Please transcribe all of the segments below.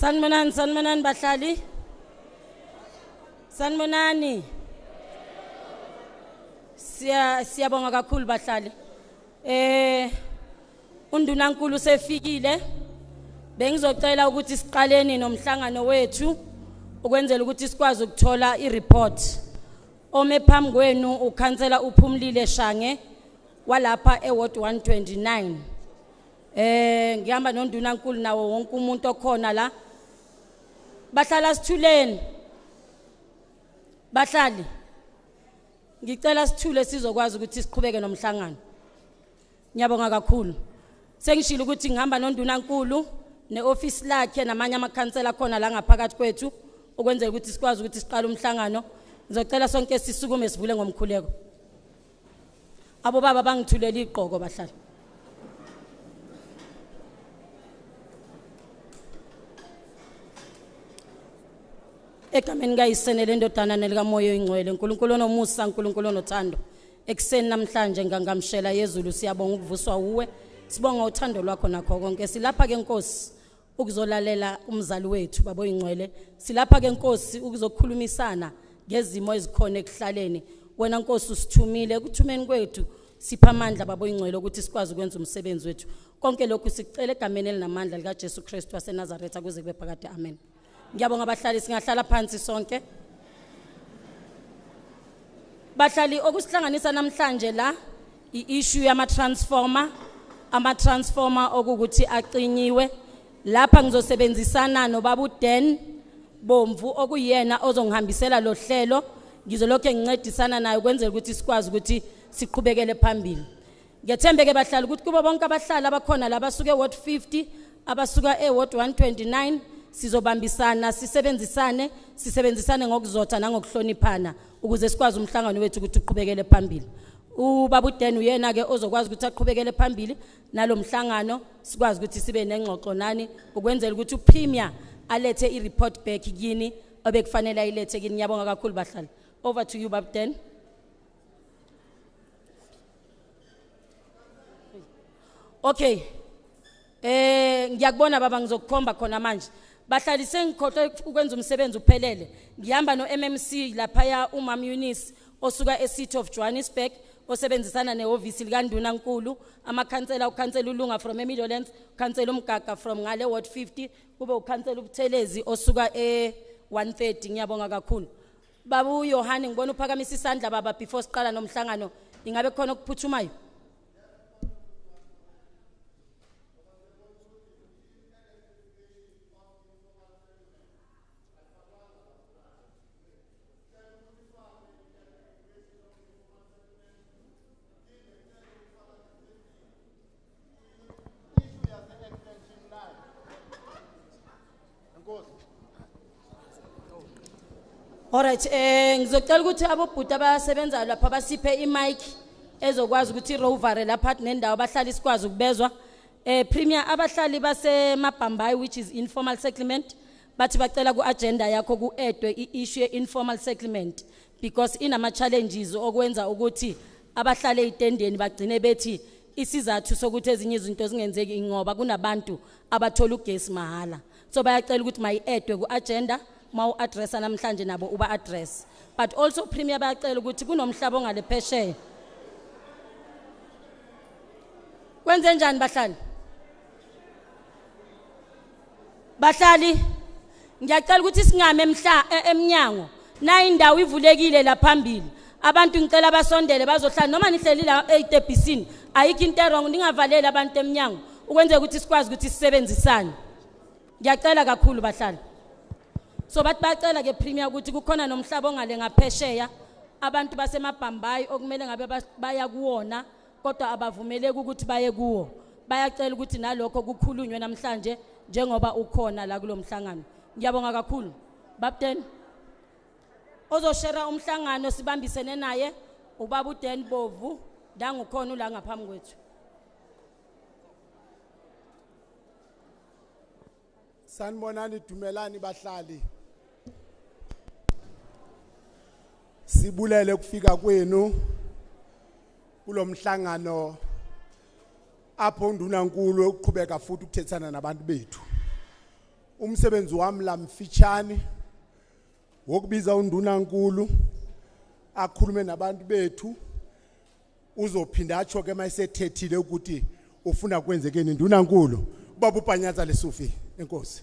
Sanibonani bahlali. Sanibonani. Siyabonga kakhulu bahlali. Undunankulu sefikile. Bengizocela ukuthi siqaleni nomhlangano wethu ukwenzela ukuthi sikwazi ukuthola i-report. Ome phambi kwenu ukhansela uphumlile Shange walapha eWard 129. Ngihamba nondunankulu nawo wonke umuntu okhona la. Bahlala sithuleni. Bahlali. Ngicela sithule sizokwazi ukuthi siqhubeke nomhlangano. Ngiyabonga kakhulu. Sengishilo ukuthi ngihamba nondunankulu neoffice lakhe namanye amakhansela khona la ngaphakathi kwethu ukwenzela ukuthi sikwazi ukuthi siqale umhlangano. Ngizocela sonke sisukume sivule ngomkhuleko. Abo baba bangithulela iqhoko bahlali. Egameni kayisenele ndodana nelikamoya oyingcwele uNkulunkulu onomusa uNkulunkulu onothando ekseni namhlanje ngangamshela yezulu siyabonga ukuvuswa uwe sibonga uthando lwakho nakho konke silapha ke Nkosi ukuzolalela umzali wethu babo oyingcwele silapha ke Nkosi ukuzokhulumisana ngezimo ezikhona ekuhlaleni wena Nkosi usithumile ekuthumeni kwethu sipha amandla babo oyingcwele ukuthi sikwazi ukwenza umsebenzi wethu konke lokhu sicela egameni elinamandla lika Jesu Kristu waseNazaretha kuze kube phakade amen. Ngiyabonga abahlali singahlala phansi sonke. Bahlali okusihlanganisa namhlanje la i-issue yama transformer okuthi aqinyiwe lapha ngizosebenzisana noBaba uDen Bomvu okuyena ozongihambisela lo hlelo ngizolokho ngincedisana naye ukwenzela ukuthi sikwazi ukuthi siqhubekele phambili. Ngiyethembeke bahlali ukuthi kubo bonke abahlali abakhona la basuka eWard 50 abasuka eWard 129 sizobambisana sisebenzisane ngokuzotha nangokuhloniphana ukuze sikwazi umhlangano wethu ukuthi uqhubekele phambili. uBaba uDen uyena ke ozokwazi ukuthi aqhubekele phambili nalomhlangano sikwazi ukuthi sibe nengxoxo nani ukwenzela ukuthi uPremier alethe i-report back kini obekufanele ayilethe kini. Ngiyabonga kakhulu bahlali. Over to you Baba uDen. Okay. Ngiyakubona baba ngizokukhomba khona manje. Bahlali sengikhohle ukwenza umsebenzi uphelele. Ngihamba no MMC lapha ya uMam Eunice osuka eCity of Johannesburg osebenzisana nehovisi likaNdunankulu amakhansela ukhansela uLunga from eMidlands ukhansela uMgaga from ngale Ward 50 kube ukhansela uButhelezi osuka e130. Ngiyabonga kakhulu. Baba uYohani ngibona uphakamisa isandla baba before siqala nomhlangano ingabe khona ukuphuthumayo. Alright, ngizocela ukuthi abobhuti abasebenza lapha basiphe imic ezokwazi ukuthi irovare lapha nendawo abahlali sikwazi ukubezwa. Premier abahlali basemabhambayi which is informal settlement bathi bacela ku-agenda yakho ku-edwe i-issue informal settlement because inama challenges okwenza ukuthi abahlali ezitendeni bagcine bethi isizathu sokuthi ezinye izinto zingenzeki ngoba kunabantu abathola ugesi mahala. So bayacela ukuthi mayi-edwe ku-agenda mau address namhlanje nabo uba address. But also Premier bayacela ukuthi kunomhlaba ongale phesheya. Kwenze njani bahlali? Bahlali ngiyacela ukuthi singame emnyango na indawo ivulekile la phambili. Abantu ngicela basondele bazohlala noma nihleli la etebhisini ayikho into wrong ningavaleli abantu emnyango ukwenza ukuthi sikwazi ukuthi sisebenzisane. Ngiyacela kakhulu bahlali. So bathi bacela ke Premier ukuthi kukhona nomhlaba ongale ngaphesheya abantu basemabhambayi okumele ngabe baya kuwona kodwa abavumeleke ukuthi baye kuwo. Bayacela ukuthi nalokho kukhulunywe namhlanje njengoba ukhona la kulomhlangano. Ngiyabonga kakhulu. Baba uDen ozoshare umhlangano sibambisene naye uBaba uDen Bovu dangukhona la ngaphambi kwethu. Sanibonani dumelani bahlali. Sibulele ukufika kwenu kulomhlangano apho uNdunankulu ukuqhubeka futhi ukuthethana nabantu bethu. umsebenzi wami la mfitshane wokubiza undunankulu akhulume nabantu bethu uzophinda atsho ke mayisethethile ukuthi ufuna kwenzekeni ndunankulu ubaba uPanyaza Lesufi enkosi.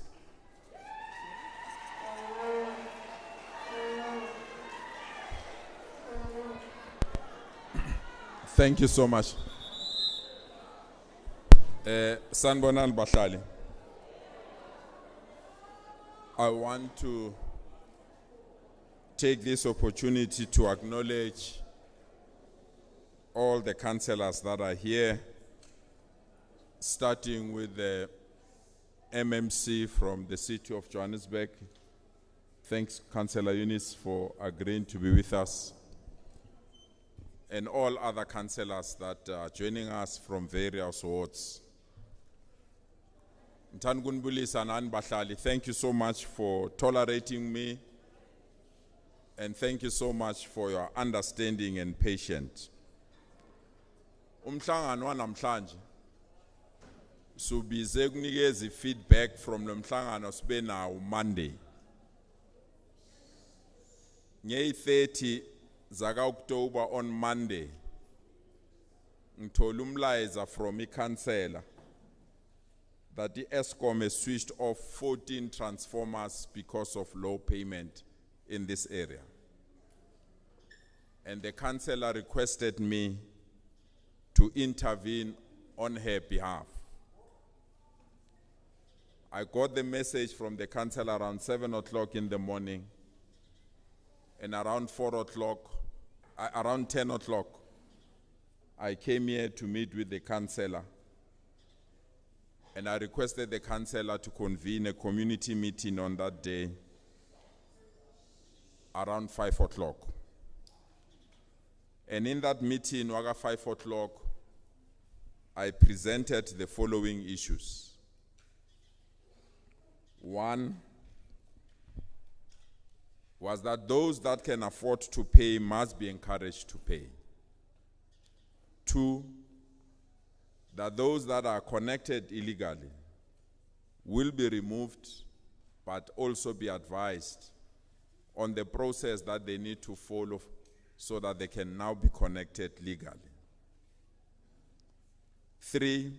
Thank you so much. Sanibonani bahlali. I want to take this opportunity to acknowledge all the councillors that are here, starting with the MMC from the city of Johannesburg. Thanks, Councillor Eunice, for agreeing to be with us, and all other councillors that are joining us from various wards. Thank you so much for tolerating me, and thank you so much for your understanding and patience. Umhlangano wanamhlanje subize kunikeza feedback from lo mhlangano sibe nawo Monday. Nge-30 zaka October on Monday ngithola umlayezo from i-councillor that the Eskom has switched off 14 transformers because of low payment in this area. And the councillor requested me to intervene on her behalf. I got the message from the councillor around 7 o'clock in the morning, and around 4 o'clock, around 10 o'clock, I came here to meet with the councillor, and I requested the councillor to convene a community meeting on that day around 5 o'clock. And in that meeting, at 5 o'clock, I presented the following issues. One was that those that can afford to pay must be encouraged to pay. Two, that those that are connected illegally will be removed, but also be advised on the process that they need to follow so that they can now be connected legally. Three,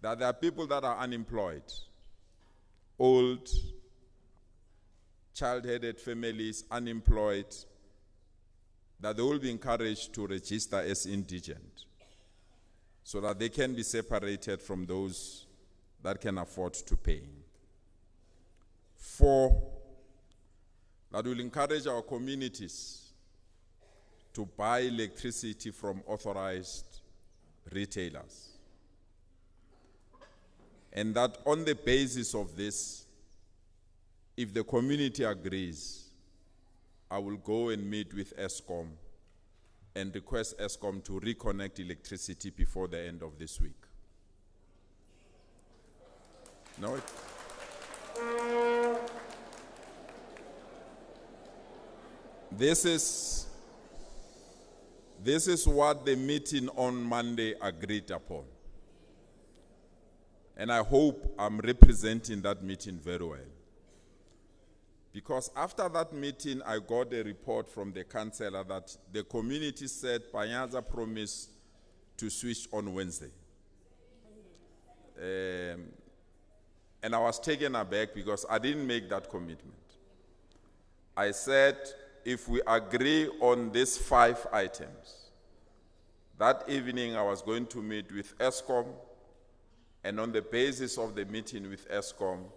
that there are people that are unemployed, old, child-headed families, unemployed, that they will be encouraged to register as indigent so that they can be separated from those that can afford to pay. Four, that will encourage our communities to buy electricity from authorized retailers. And that on the basis of this, if the community agrees, I will go and meet with Eskom and request Eskom to reconnect electricity before the end of this week. No? This is what the meeting on Monday agreed upon. And I hope I'm representing that meeting very well. Because after that meeting, I got a report from the councillor that the community said Panyaza promised to switch on Wednesday. And I was taken aback because I didn't make that commitment. I said, if we agree on these 5 items, that evening I was going to meet with Eskom, and on the basis of the meeting with Eskom,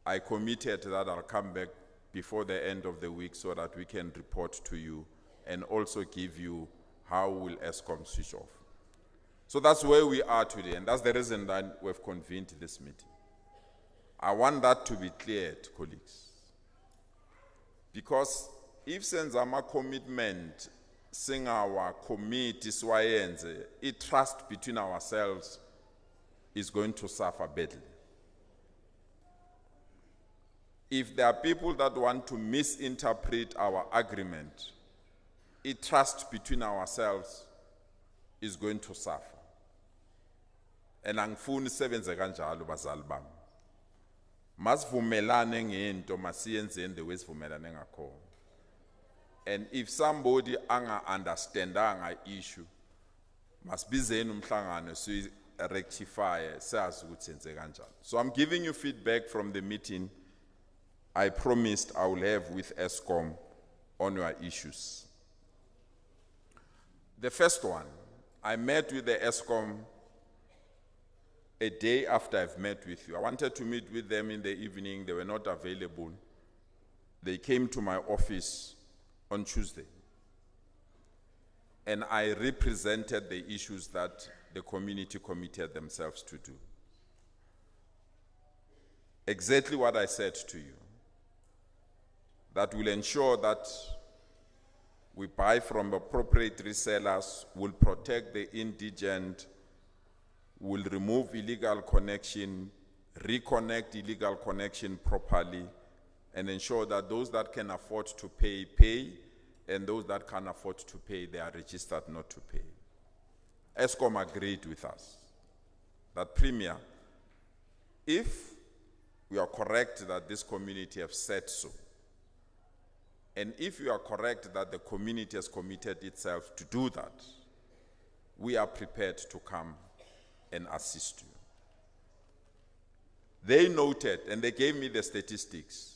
I committed that I'll come back before the end of the week so that we can report to you and also give you how will Eskom switch off. So that's where we are today, and that's the reason that we've convened this meeting. I want that to be cleared, colleagues. Because if Senzama commitment, sing our committee, trust between ourselves is going to suffer badly. If there are people that want to misinterpret our agreement, trust between ourselves is going to suffer. And angifuni sebenze kanjalo bazali bami. Masivumelane ngento masiyenzeni the way sivumelane ngakhona. And if somebody understandanga issue, masibizeni umhlangano so rectify sazi ukuthi senze kanjani. So I'm giving you feedback from the meeting I promised I will have with Eskom on your issues. The first one, I met with the Eskom a day after I've met with you. I wanted to meet with them in the evening. They were not available. They came to my office on Tuesday. And I represented the issues that the community committed themselves to do. Exactly what I said to you. That will ensure that we buy from appropriate resellers, will protect the indigent, will remove illegal connection, reconnect illegal connection properly, and ensure that those that can afford to pay, pay, and those that can't afford to pay, they are registered not to pay. Eskom agreed with us that, Premier, if we are correct that this community have said so, and if you are correct that the community has committed itself to do that, we are prepared to come and assist you. They noted, and they gave me the statistics,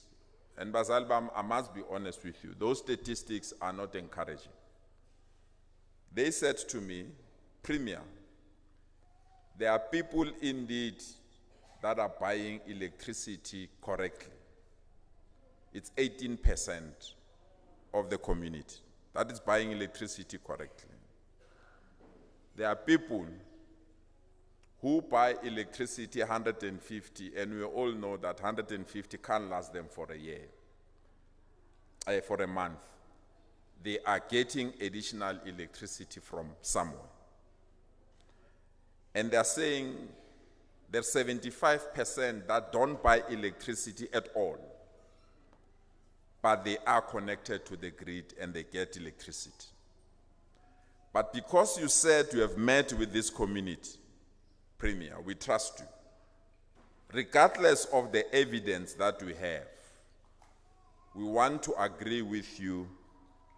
and Bazalbam, I must be honest with you, those statistics are not encouraging. They said to me, Premier, there are people indeed that are buying electricity correctly. It's 18% of the community that is buying electricity correctly. There are people who buy electricity 150, and we all know that 150 can't last them for a year, for a month. They are getting additional electricity from somewhere. And they're saying there's 75% that don't buy electricity at all, but they are connected to the grid and they get electricity. But because you said you have met with this community, Premier, we trust you. Regardless of the evidence that we have, we want to agree with you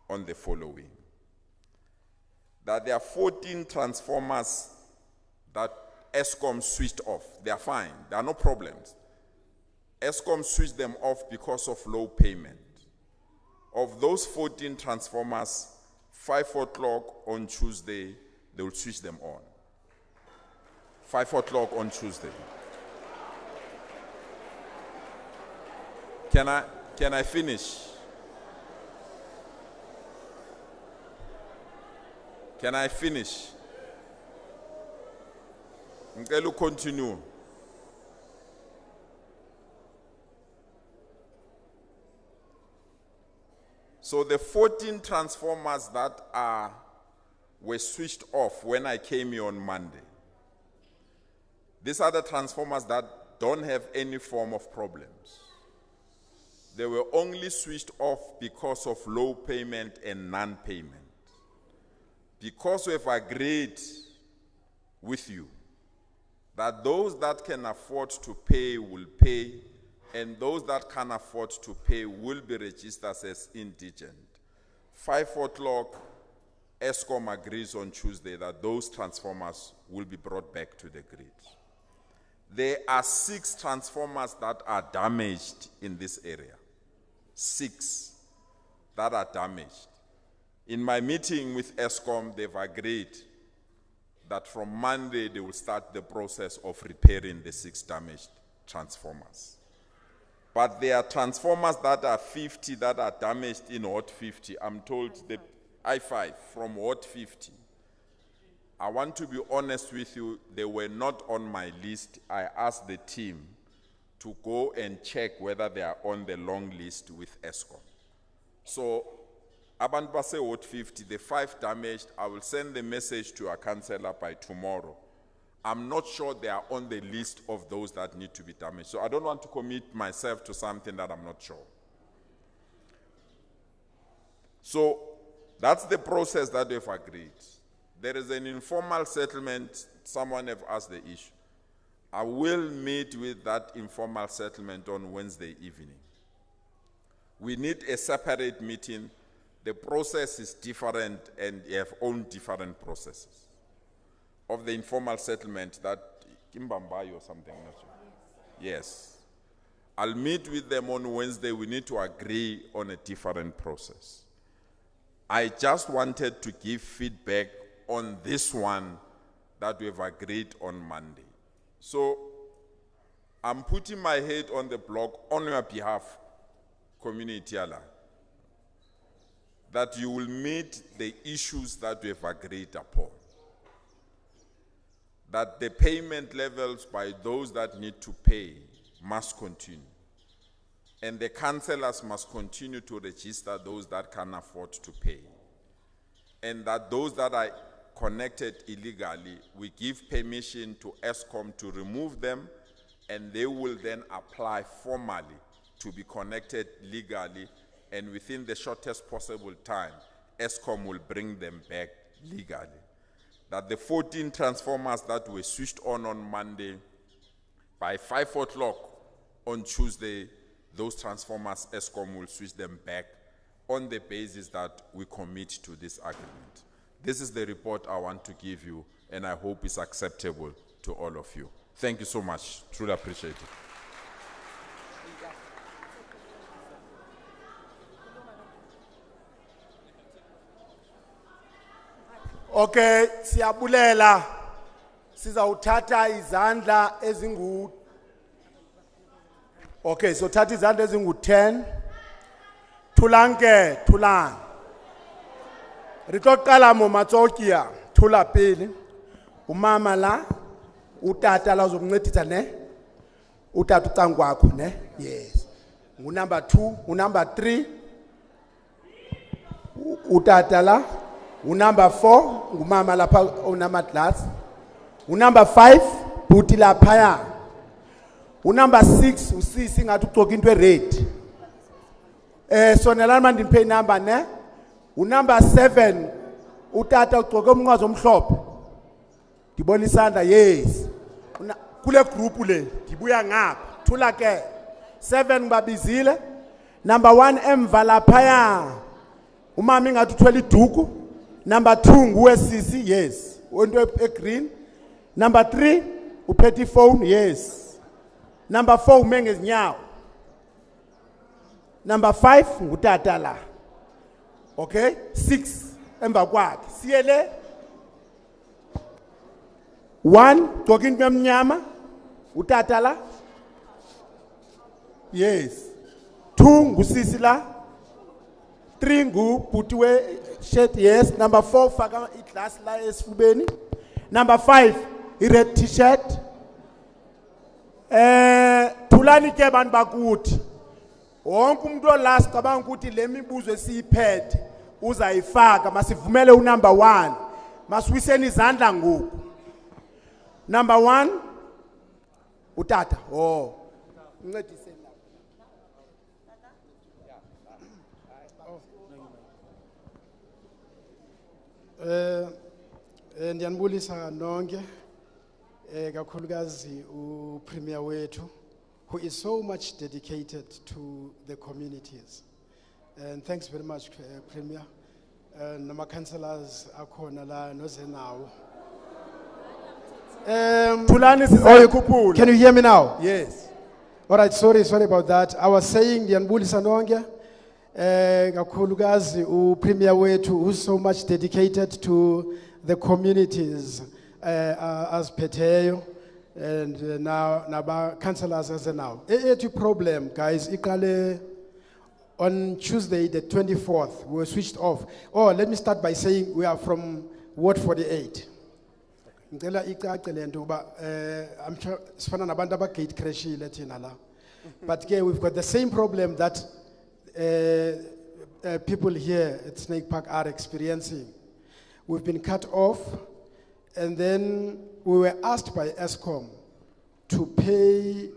on the following. That there are 14 transformers that Eskom switched off. They are fine. There are no problems. Eskom switched them off because of low payment. Of those 14 transformers, 5 o'clock on Tuesday, they will switch them on. 5 o'clock on Tuesday. Can I finish? Can I finish? Ngicela continue. So the 14 transformers that were switched off when I came here on Monday, these are the transformers that don't have any form of problems. They were only switched off because of low payment and non-payment. Because we've agreed with you that those that can afford to pay will pay, and those that can't afford to pay will be registered as indigent. 5 o'clock, Eskom agrees on Tuesday that those transformers will be brought back to the grid. There are 6 transformers that are damaged in this area. 6 that are damaged. In my meeting with Eskom, they've agreed that from Monday they will start the process of repairing the 6 damaged transformers. But there are transformers that are 50 that are damaged in Ward 50. I'm told the I-5 from Ward 50. I want to be honest with you, they were not on my list. I asked the team to go and check whether they are on the long list with Eskom. So, Abantu base Ward 50, the 5 damaged, I will send the message to our councillor by tomorrow. I'm not sure they are on the list of those that need to be damaged. So I don't want to commit myself to something that I'm not sure. So that's the process that they've agreed. There is an informal settlement. Someone have asked the issue. I will meet with that informal settlement on Wednesday evening. We need a separate meeting. The process is different and you have own different processes. Of the informal settlement that Kimbambai or something. Yes. I'll meet with them on Wednesday. We need to agree on a different process. I just wanted to give feedback on this one that we've agreed on Monday. So I'm putting my head on the block on your behalf, community Allah, that you will meet the issues that we have agreed upon. That the payment levels by those that need to pay must continue. And the councillors must continue to register those that can afford to pay. And that those that are connected illegally, we give permission to ESCOM to remove them, and they will then apply formally to be connected legally, and within the shortest possible time, ESCOM will bring them back legally. That the 14 transformers that were switched on Monday, by 5 o'clock on Tuesday, those transformers, ESCOM will switch them back on the basis that we commit to this agreement. This is the report I want to give you, and I hope it's acceptable to all of you. Thank you so much. Truly appreciate it. Okay, siyabulela. Sizawuthatha izandla ezingu. Okay, so thatha izandla ezingu 10. Thulanke, thulang. Re tlo qala mo Matsokia, thula pele. Umama la, utata la uzokuncedisa ne? Utata ucango wakho ne? Yes. Number 2, number 3. Utata la. Number 4, umama lapha onama glass. Number 5, buti lapha. Number 6, usisi ngathi ugcoka into red. Sonelana manje ndiphe number ne? Number 7, utata ugcoka umnqwazi omhlophe. Ndibona isandla, yes. Kule group le, ndibuya ngapha. Thula ke. 7 ngibabizile. Number 1 emva lapha. Umama ingathi uthwele iduku. Number 2, nguwe sisi, yes. Onto green. Number 3, uphethe phone, yes. Number 4, umenge izinyawo. Number 5, ngutata la. Okay? 6, emva kwakhe. Siyele. 1, gcoka into emnyama. Utata la. Yes. 2, ngusisi la. 3, ngubhuti we shirt, yes. Number 4, faka iglass la esifubeni. Number 5, red t-shirt. Thulani ke bantu bakuthi. Wonke umuntu olast cabanga ukuthi le mibuzo esiyiphethe uzayifaka, masivumele number 1. Masiwiseni izandla ngoku. Number 1, utata. Oh. Uncedise. Ndiyanibulisa nonke kakhulukazi uPremier wethu, who is so much dedicated to the communities. And thanks very much, Premier. Nama councillors akhona la nozenawo. Can you hear me now? Yes. All right, sorry about that. I was saying ndiyanibulisa nonke kakhulukazi uPremier wethu, who's so much dedicated to the communities as Peteyo and now naba councillors as now. The problem, guys, iqale on Tuesday the 24th we were switched off. Oh, let me start by saying we are from Ward 48. Ngicela icace lento ba I'm sure sifana nabantu abagate crashile thina la. But again, we've got the same problem that people here at Snake Park are experiencing. We've been cut off, and then we were asked by ESCOM to pay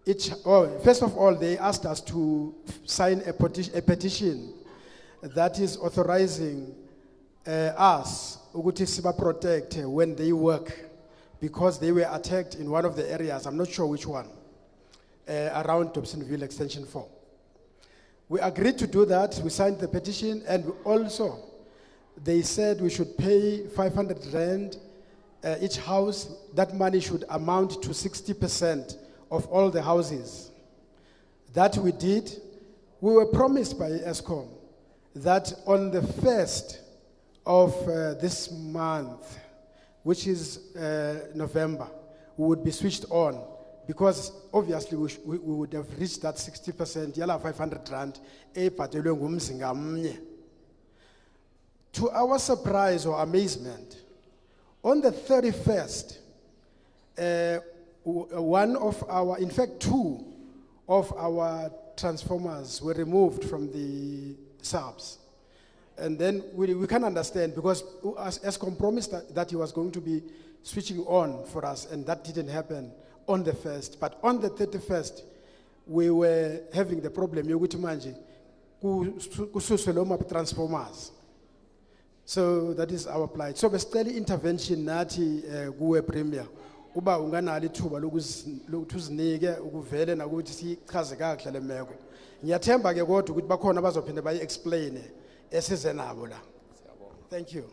each. Oh, first of all, they asked us to sign a petition that is authorizing us ukuthi siba protect when they work, because they were attacked in one of the areas, I'm not sure which one, around Dobsonville Extension 4. We agreed to do that, we signed the petition, and also they said we should pay 500 rand each house. That money should amount to 60% of all the houses. That we did. We were promised by ESCOM that on the 1st of this month, which is November, we would be switched on, because obviously we would have reached that 60%, yala 500 rand, ebhatelwe ngumzi ngamnye. To our surprise or amazement, on the 31st, one of our, in fact, two of our transformers were removed from the subs. And then we can understand, because ESCOM promised that he was going to be switching on for us, and that didn't happen on the 1st. But on the 31st, we were having the problem yokuthi manje kususwe lo transformers. So that is our plight. So besicela intervention nathi kuwe Premier uba unganalo ithuba lokuthi uzinike ukuvele nakuthi sichaze kahle le meko. Ngiyathemba ke kodwa ukuthi bakhona bazophinde bayi explain esize nabo la. Thank you.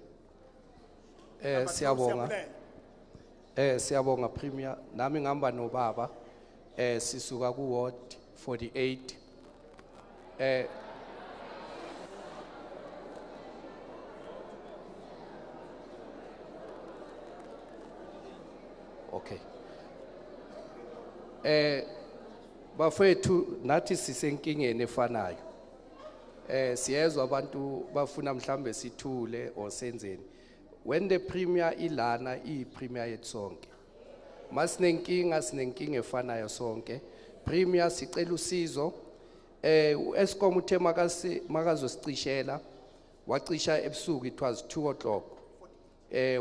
Siyabonga Premier, nami ngihamba nobaba sisuka ku ward 48. Okay. Bafethu nathi sisenkingeni efanayo. Siyezwa abantu bafuna mhlambe sithule or senzeni. When the Premier ilana Premier yethu sonke. Masinenkinga efanayo sonke. Premier sicela usizo. ESCOM uthe makazosicishela wacisha ebusuku, it was 2 o'clock.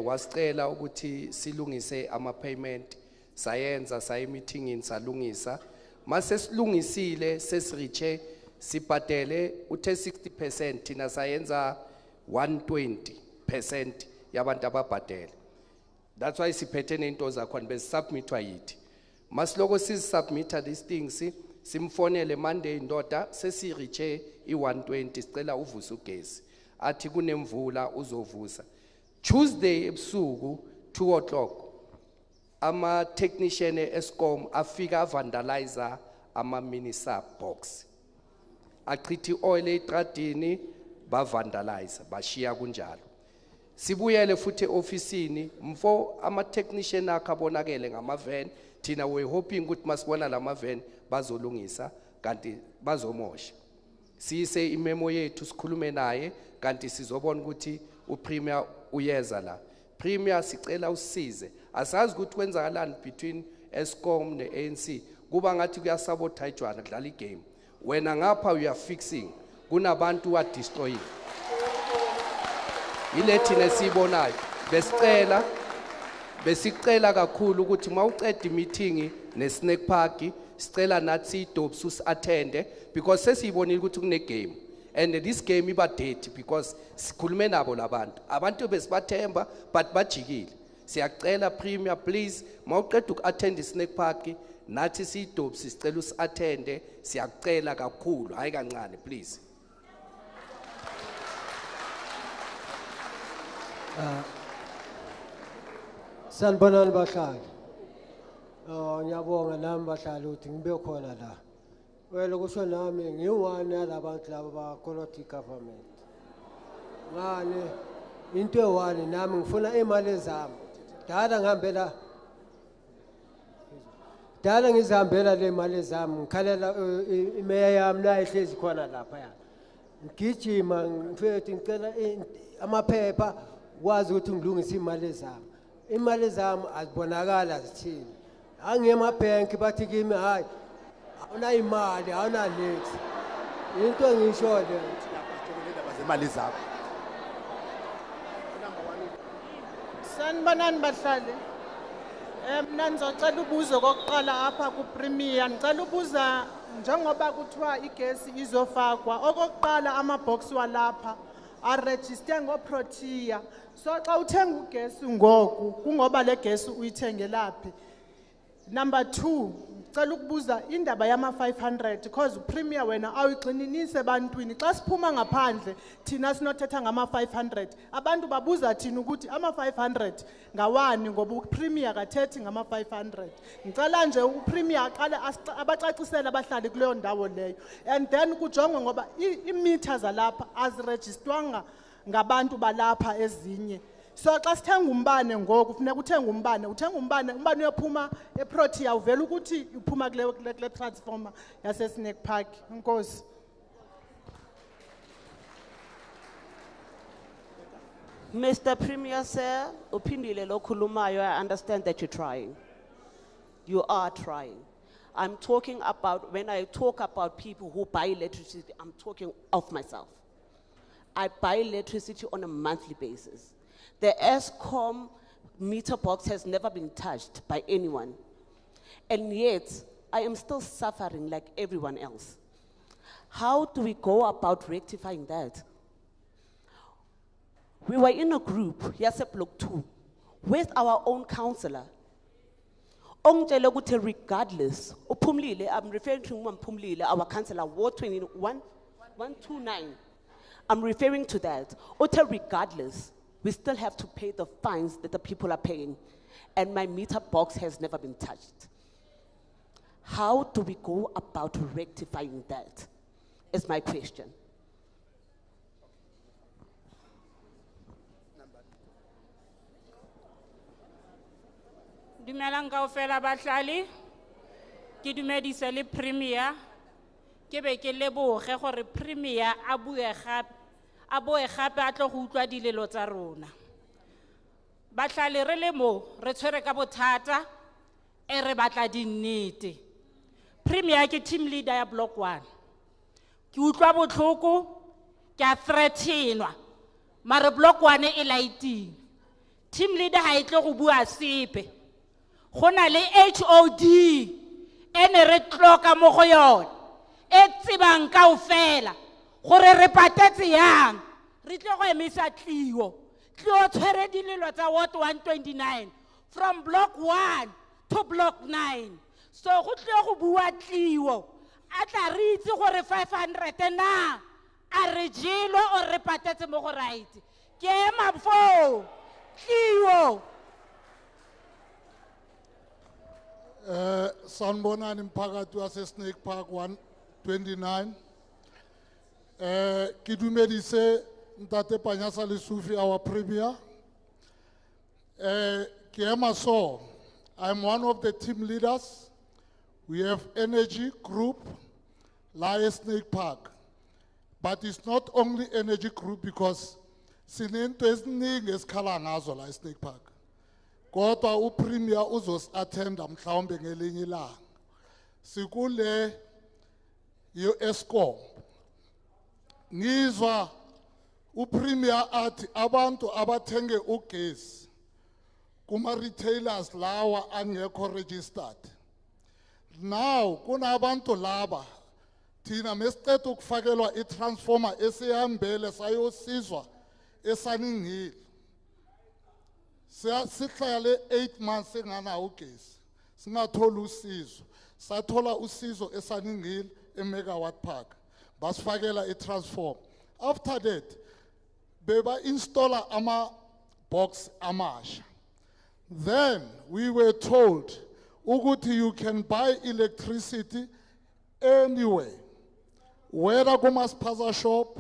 Wasicela ukuthi silungise ama payment, sayenza meeting salungisa. Mase silungisile sesiriche sibhadele uthe 60%, thina sayenza 120% yabantu ababhadele. That's why siphethe nento zakhona besubmitwa yithi. Masiloko sisubmita these things, simfonele Monday indoda sesiriche i120, sicela uvusa ugesi. Athi kunemvula uzovusa. Tuesday ebusuku 2 o'clock ama technician ESCOM afika vandalizer ama mini sub box. Achithi oil etradini ba vandalizer bashiya kunjalo. Sibuyele futhi officeini mfo ama technician akabonakele ngama van, thina we hoping ukuthi masibona lama van bazolungisa kanti bazomosha. Siyise imemo yethu sikhulume naye kanti sizobona ukuthi uPremier uyeza la. Premier sicela usize. Asazi ukuthi kwenzakalani between ESCOM ne-ANC. Kuba ngathi kuyasabotajwana kudlala igame. Wena ngapha we are fixing. Kunabantu wa destroy. Ile thina sibonayo. Besicela kakhulu ukuthi mawuceda imeeting ne-snack park, sicela nathi idobs attende, because sesiyibonile ukuthi kune game. And this game iba date because sikhulume nabo labantu. Abantu besibathemba but bajikile. Siyacela Premier please mawuqeda ukattend snack park nathi sidobs sicela usattende, siyacela kakhulu hayi kancane please. Sanibonani bahlali. Ngiyabonga nami bahlali ukuthi ngibe khona la. Well, kusho nami ngiwani yalabantu laba ba-quality government. Ngani into ewani nami ngifuna imali zami. Dala ngizihambela le mali zami ngikhalela imeya yami la ehlezi khona lapha ya. Ngigijima mfethu ngicela amaphepha kwazi ukuthi ngilungise imali zami. Imali zami azibonakala zithini. Angiyema bank bathi kimi hayi awuna imali awuna lex. Into engisho le zemali zakho. Sanibonani bahlali. Mina ngizocela ubuzo kokuqala apha kuPremier. Ngicela ubuza njengoba kuthiwa igesi izofakwa. Okokuqala ama box walapha arejiste ngoprotea. So xa uthenga ugesi ngoku kungoba le gesi uyithengelaphi. Number 2, cela ukubuza indaba yama 500 because premier wena awuyigxininise ebantwini. Xa siphuma ngaphandle thina sinothetha ngama 500. Abantu babuza thina ukuthi ama 500 ngawani ngoba upremier akathethi ngama 500. Ngicela nje upremier aqale abacacisele abahlali kuleyo ndawo leyo. And then kujongwe ngoba iimeter zalapha azirejistwanga ngabantu balapha ezinye. So xa sithenga umbane ngoku kufuneka uthenga umbane uyophuma eprotea uvela ukuthi uphuma kule transformer yase Snake Park. Inkosi. Mr. Premier, sir, uphindile lo khulumayo, I understand that you're trying. You are trying. I'm talking about, when I talk about people who buy electricity, I'm talking of myself. I buy electricity on a monthly basis. The ESCOM meter box has never been touched by anyone. And yet, I am still suffering like everyone else. How do we go about rectifying that? We were in a group, Yase Block 2, with our own councillor. Regardless, I'm referring to Pumlile, our councillor, Ward 129. I'm referring to that. Regardless, we still have to pay the fines that the people are paying. And my meter box has never been touched. How do we go about rectifying that? Is my question. Dumelang kaofela bahlali, ke dumedisa le premier, ke be ke leboge gore premier a boe gape a tlo go utlwa dilelo tsa rona. Bahlali re le mo re tshwere ka bothata e re batla dinnete. Premier ke team leader ya block 1. Ke utlwa botlhoko, ke a threatenwa. Mare block 1 e lighting. Team leader ha itle go bua sepe. Gona le HOD ene re tloka mo go yona. E tsebang kaofela gore re patetse yang. Re tle go emisa tliwo. Tliwo tshwere dilelo tsa Ward 129 from block 1 to block 9. So go tle go bua tliwo. A tla re itse gore 500 na a re jelo o re patetse mo go right. Ke ema fo tliwo. Sanibonani mphakathi wase Snake Park 129. Ke dumedise ntate Panyaza Lesufi, our premier. Ke ema so, I'm one of the team leaders. We have energy group, la Snake Park. But it's not only energy group because sinento eziningi esikhala ngazo la Snake Park. Kodwa upremier uzos attenda mhlawumbe ngelinye ilanga. Sikule ESCOM. Ngizwa upremier athi abantu abathenge ugesi kuma retailers lawa angekho registered. Now kunabantu laba thina mesicela ukufakelwa itransformer esihambele sayosizwa esaningile. Sihlale 8 months singana ugesi. Singathola usizo. Sathola usizo esaningile eMegawatt Park. Basifakela itransform. After that, beba installer ama box amasha. Then we were told ukuthi you can buy electricity anywhere. Whether kumaspaza shop,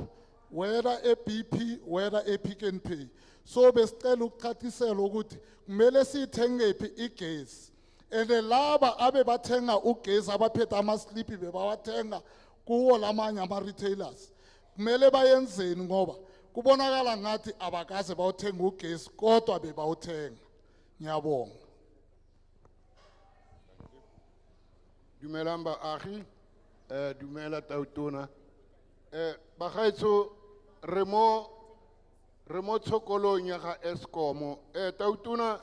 whether a BP, whether a Pick and Pay. So besicela ukuqhathisela ukuthi kumele sithengephi igesi. Ene laba abe bathenga ugesi abaphethe ama-slip bebawathenga kuwo lamanye ama-retailers. Kumele bayenzeni ngoba kubonakala ngathi abakaze bawuthenga ugesi kodwa bebawuthenga. Ngiyabonga. Dumelang baagi, dumela tautona. Bagaetso re mo tshokolong ya ga ESCOM. Tautona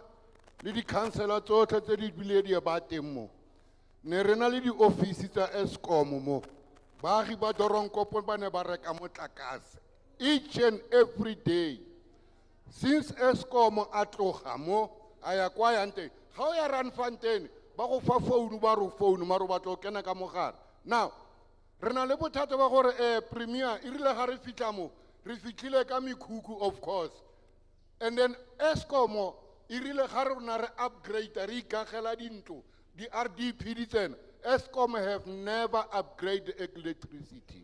le di-councillor tsotlhe tse di bile di ba teng mo. Ne re na le di-office tsa ESCOM mo. Baagi ba Doornkop ba ne ba reka motlakase. each and every day. Since Eskom atloga mo aya kwa yante how ya run Fontaine ba go fa phone ba ro phone maro ba tlo kena ka mogare. Now re na le bothata ba gore premier e rile ga re fitla mo re fitlhile ka mekhuku of course, and then Eskom e rile ga re na re upgrade re ikagela dintlo di RDP di tsena. Eskom have never upgraded electricity.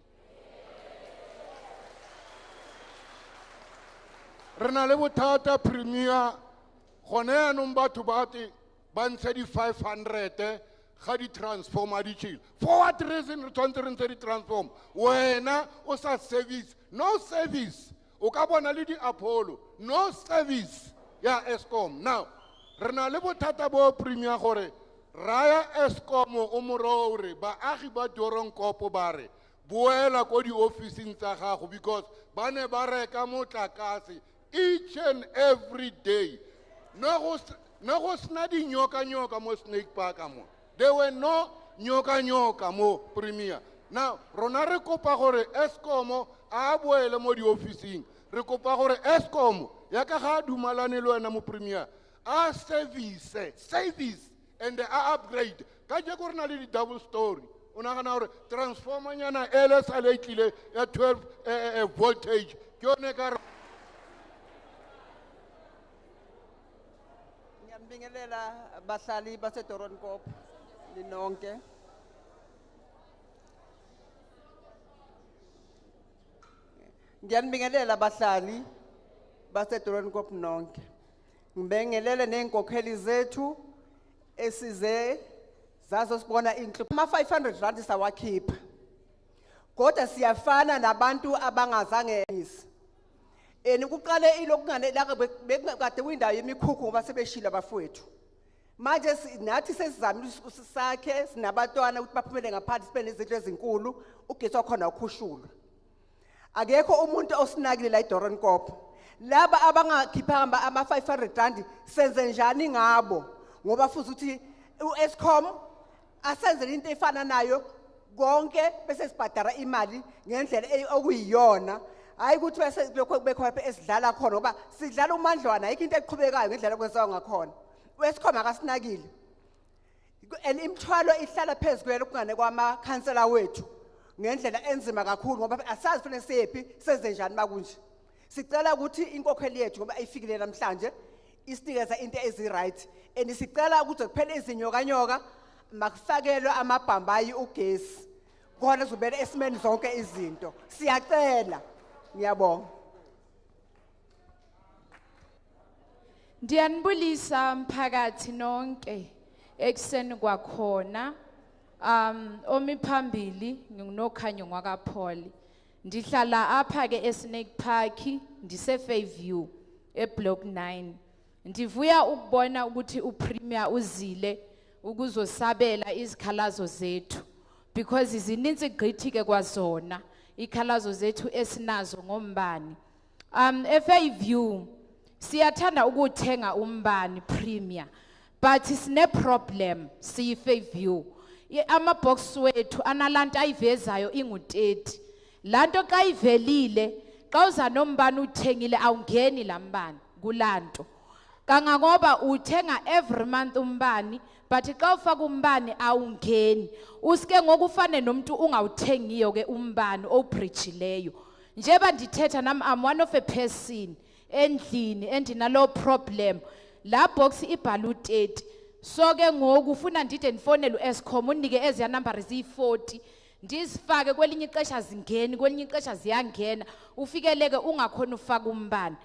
Rena le bothata premier gone yanong batho ba te ba ntshe di 500 ga di transformer di tšhile. For what reason re tshwanetse re ntshe di transform? Wena o sa service, no service. O ka bona le di Apollo, no service ya Eskom. Now rena le bothata bo premier gore raya Eskom o moro re baagi ba Doornkop ba re boela ko di officing tsa gago because ba ne ba reka motlakase each and every day. No go sna di nyoka mo Snake Park mo. There were no nyoka mo premier. Now rona re kopa gore Eskom a boele mo di officing. Re kopa gore Eskom ya ka ga dumalane le wena mo premier a service and a upgrade. Ka je go rena le di double story. Ona gana gore transformer nyana ele sa le tlile ya 12 voltage ke yone ka Ngiyambingelela bahlali base Doornkop linonke. Ngiyambingelela bahlali base Doornkop nonke. Ngibingelele nenkokheli zethu esize zazo sibona inhlupho. Ama 500 rand sawakhipha. Kodwa siyafana nabantu abangazange isi. Kuqale ilokungane la bekade kwindawo yemikhukhu ngoba sebeshila abafowethu. Manje nathi sesizamile usakhe sinabatwana ukuthi baphumele ngaphansi sibe nezinto ezinkulu ugesi wakhona ukhushulwa. Akekho umuntu osinakile la eDoornkop. Laba abangakhiphanga ama 500 rand senze njani ngabo ngoba futhi uthi uEskom asenze into efana nayo konke bese sibhadara imali ngendlela okuyiyona. Hayi ukuthi bese lokho kubekho esidlala khona ngoba sidlala umandlwana ayikho into eqhubekayo ngendlela kwenziwa ngakhona. uEskom akasinakile. And imthwalo ihlala phezulu lokungane kwama councillor wethu ngendlela enzima kakhulu ngoba asazi fanele sephi senze njani makunje. Sicela ukuthi inkokheli yethu ngoba ayifikile namhlanje isinikeza into ezi right and sicela ukuthi kuphele izinyoka makufakelwe amabhambayi ugesi khona zobele esimeni zonke izinto. Siyacela. Ngiyabonga. Ndiyanibulisa mphakathi nonke ekseni kwakhona omiphambili nginokhanyo ngwakaPaul ndihlala apha ke eSnake Park ndise Fairview eBlock 9 ndivuya ukubona ukuthi uPremier uzile ukuzosabela izikhalazo zethu because izininzi gqithi ke kwazona ikhalazo zethu esinazo ngombani eFairview siyathanda ukuthenga umbani Premier but sine problem si Fairview ama box wethu analanto ayivezayo ingu30 lanto xa ivelile xa uza nombani uthengile awungeni lambani kulanto kangangoba uthenga every month umbani but xa ufaka umbani awungeni usike ngokufane nomuntu ungawuthengiyo ke umbani obridgejileyo njeba ndithetha nami am one of a person endlini endinalo problem la box ibhala u30 so ke ngoku ufuna ndide ndifonele uEskom unike eziya number zi40 ndizifake kwelinye ixesha zingeni kwelinye ixesha ziyangena ufikeleke ungakhona ufaka umbani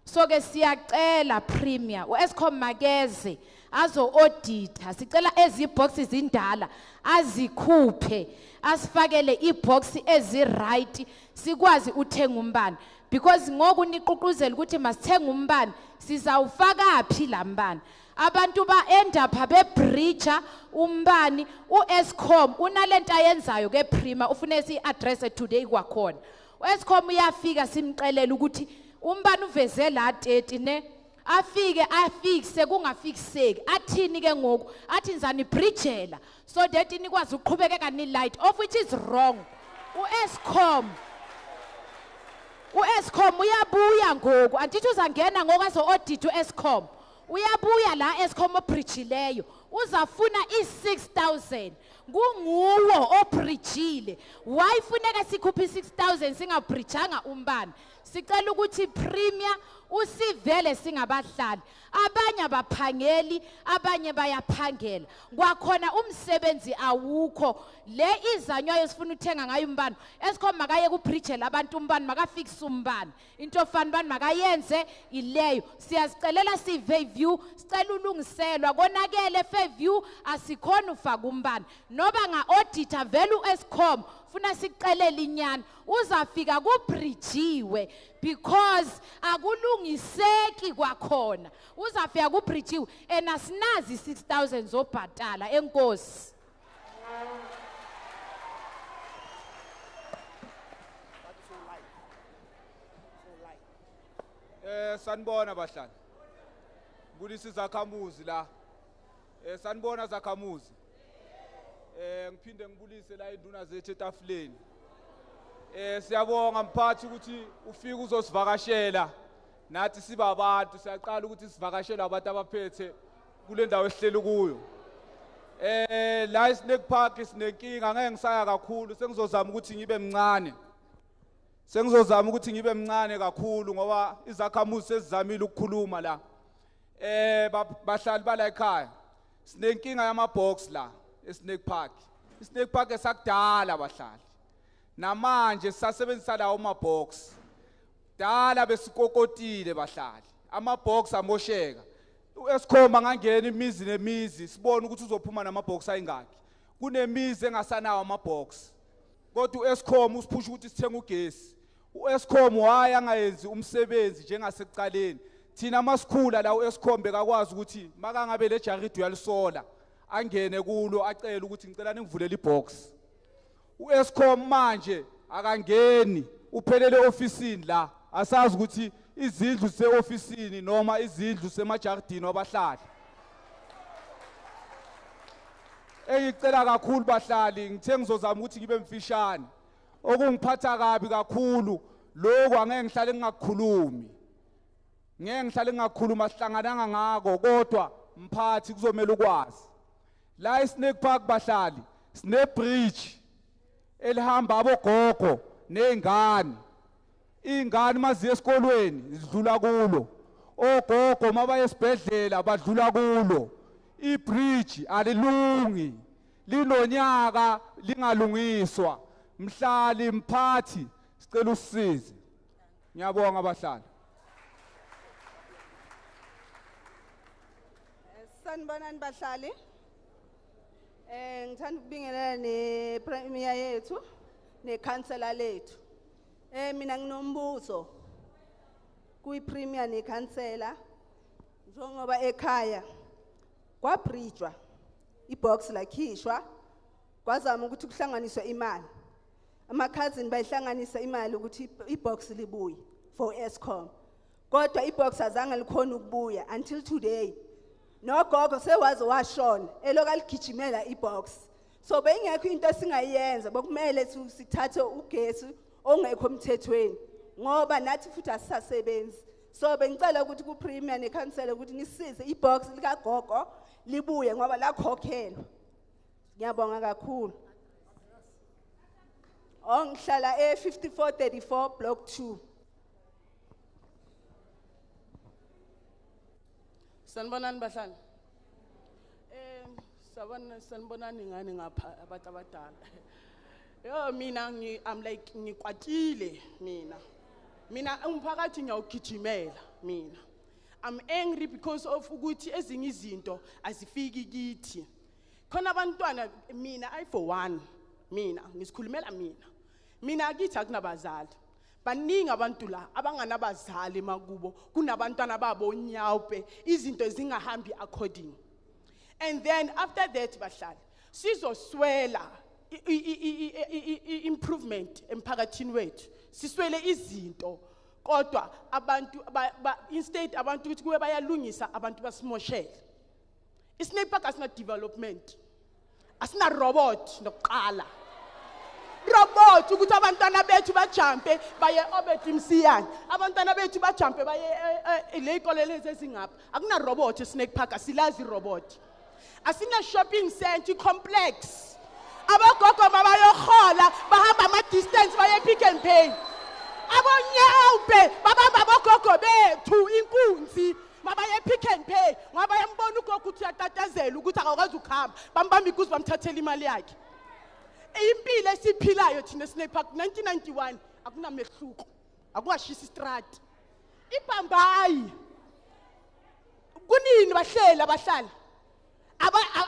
so ke siyacela Premier uEskom makeze azo audita sicela ezi boxes indala azikhuphe asifakele ibox ezi right sikwazi uthenga umbani because ngoku niququzela ukuthi masithenga umbani sizawufaka phi lambani abantu ba end up bebridge umbani uEskom unalento ayenzayo ke Premier ufune si address today kwakhona uEskom uyafika simxelela ukuthi umbani uveze la 30 ne afike kungafikiseki athini ke ngoku athi nzani bridgela so that nikwazi uqhubekeka ni light of which is wrong uEskom U-Eskom uyabuya ngoku andithi uzangena ngoku azo-audit u-Eskom uyabuya la Eskom obridgileyo uzafuna i-6,000 kunguwo obridgile why funeka sikhuphe i-6,000 singabridjanga umbane sicela ukuthi premier usivele singabahlali abanye abaphangeli abanye bayaphangela kwakhona umsebenzi awukho le izanywayo sifuna uthenga ngayo umbane Eskom makaye kubridgela abantu umbane makafikisa umbane into ofana ubani makayenze ileyo siyazicelela si-Fairview sicela ulungiselwa konakele Fairview asikhona ufaka umbane noba nga-auditor vele u-Eskom funa sikuxelela inyani uzafika kubridgiwe because akulungiseki kwakhona uzafika kubridgiwe and asinazi 6,000 zobhatala enkosi sanibona bahlali bulisa izakhamuzi la sanibona zakhamuzi ngiphinde ngibulise la induna zethu etafuleni siyabonga mphathi ukuthi ufike uzosivakashela nathi siba abantu siyaqala ukuthi sivakashele abantu abaphethe kule ndawo esihleli kuyo la Snake Park sinenkinga ngeke ngisaya kakhulu sengizozama ukuthi ngibe mncane kakhulu ngoba izakhamuzi sezizamile ukukhuluma la bahlali bala ekhaya sinenkinga yamabox la eSnake Park iSnake Park esakudala bahlali namanje sisasebenzisa lawo amabox dala besikokotile bahlali amabox amosheka uEskom angangena imizi nemizi sibone ukuthi uzophuma namabox ayingaki kunemizi engasanawo amabox kodwa uEskom usiphusha ukuthi sithenga ugesi uEskom waya angayenzi umsebenzi njengasekuqaleni thina masikhula la uEskom bekakwazi ukuthi makangabe le jaridu yalisola angene kulo acela ukuthi ngicela ningivulele ibox uEskom manje akangeni uphelele ofisini la asazi ukuthi izindlu ze-ofisini noma izindlu semajardini wabahlali engicela kakhulu bahlali ngithe ngizozama ukuthi ngibe mfishane okungiphatha kabi kakhulu lokho angeke ngihlale ngingakhuluma sihlangananga ngako kodwa mphathi kuzomela ukwazi la eSnake Park bahlali sine bridge elihamba abogogo nezingane ingane maziye esikolweni zidlula kulo ogogo mabaye esibhedlela badlula kulo ibridge alilungi linonyaka lingalungiswa mhlali mphathi sicela usisize ngiyabonga abahlali sanibonani bahlali ngithanda ukubingelela nepremier yethu nekhansela lethu mina nginombuzo kuyipremier nekhansela njengoba ekhaya kwabridgwa ibox lakhishwa kwazama ukuthi kuhlanganiswe imali ama-cousin bayihlanganisa imali ukuthi ibox libuye for Eskom kodwa ibox azange likhona ukubuya until today nogogo sewaze washona eloku aligijimela ibox so beyingekho into esingayenza bokumele sithathe ugesi ongekho emthethweni ngoba nathi futhi asisasebenzi so bengicela ukuthi kupremier nekhansela ukuthi nisize ibox likagogo libuye ngoba lakhokhelwa ngiyabonga kakhulu ongihlala e5434 block 2 sanibonani bahlali sanibonani ngani ngapha abantu abadala yo mina I'm like ngikwatile mina umphakathi ngiyawugijimela mina I'm angry because of ukuthi ezinye izinto azifiki kithi khona abantwana mina I for one mina ngisikhulumela mina akithi akunabazali baningi abantu la abanganabazali makubo kunabantwana babo nyawupe izinto zingahambi according and then after that bahlali sizoswela improvement emphakathini wethu siswele izinto kodwa abantu instead abantu ukuthi kube bayalungisa abantu basimoshele iSnake Park asina development asina robot nokuqala robot robot ukuthi abantwana bethu bajumpe baye obedi msiyane abantwana bethu bajumpe baye le ikole lezi ezingapha akuna robot eSnake Park asilazi robot asina shopping center complex abagogo babayohola bahamba ama distance baye Pick n Pay abonyawupe babamba abagogo bethu inkunzi mabaye Pick n Pay ngoba yambona ugogo uthi uyatatazela ukuthi akakwazi ukuhamba bambamba ikuzi bamthathela imali yakhe impilo esiphilayo thina eSnake Park 1991 akunamehluko akuwashisa istrat ibhambayi kunini bahlela abahlala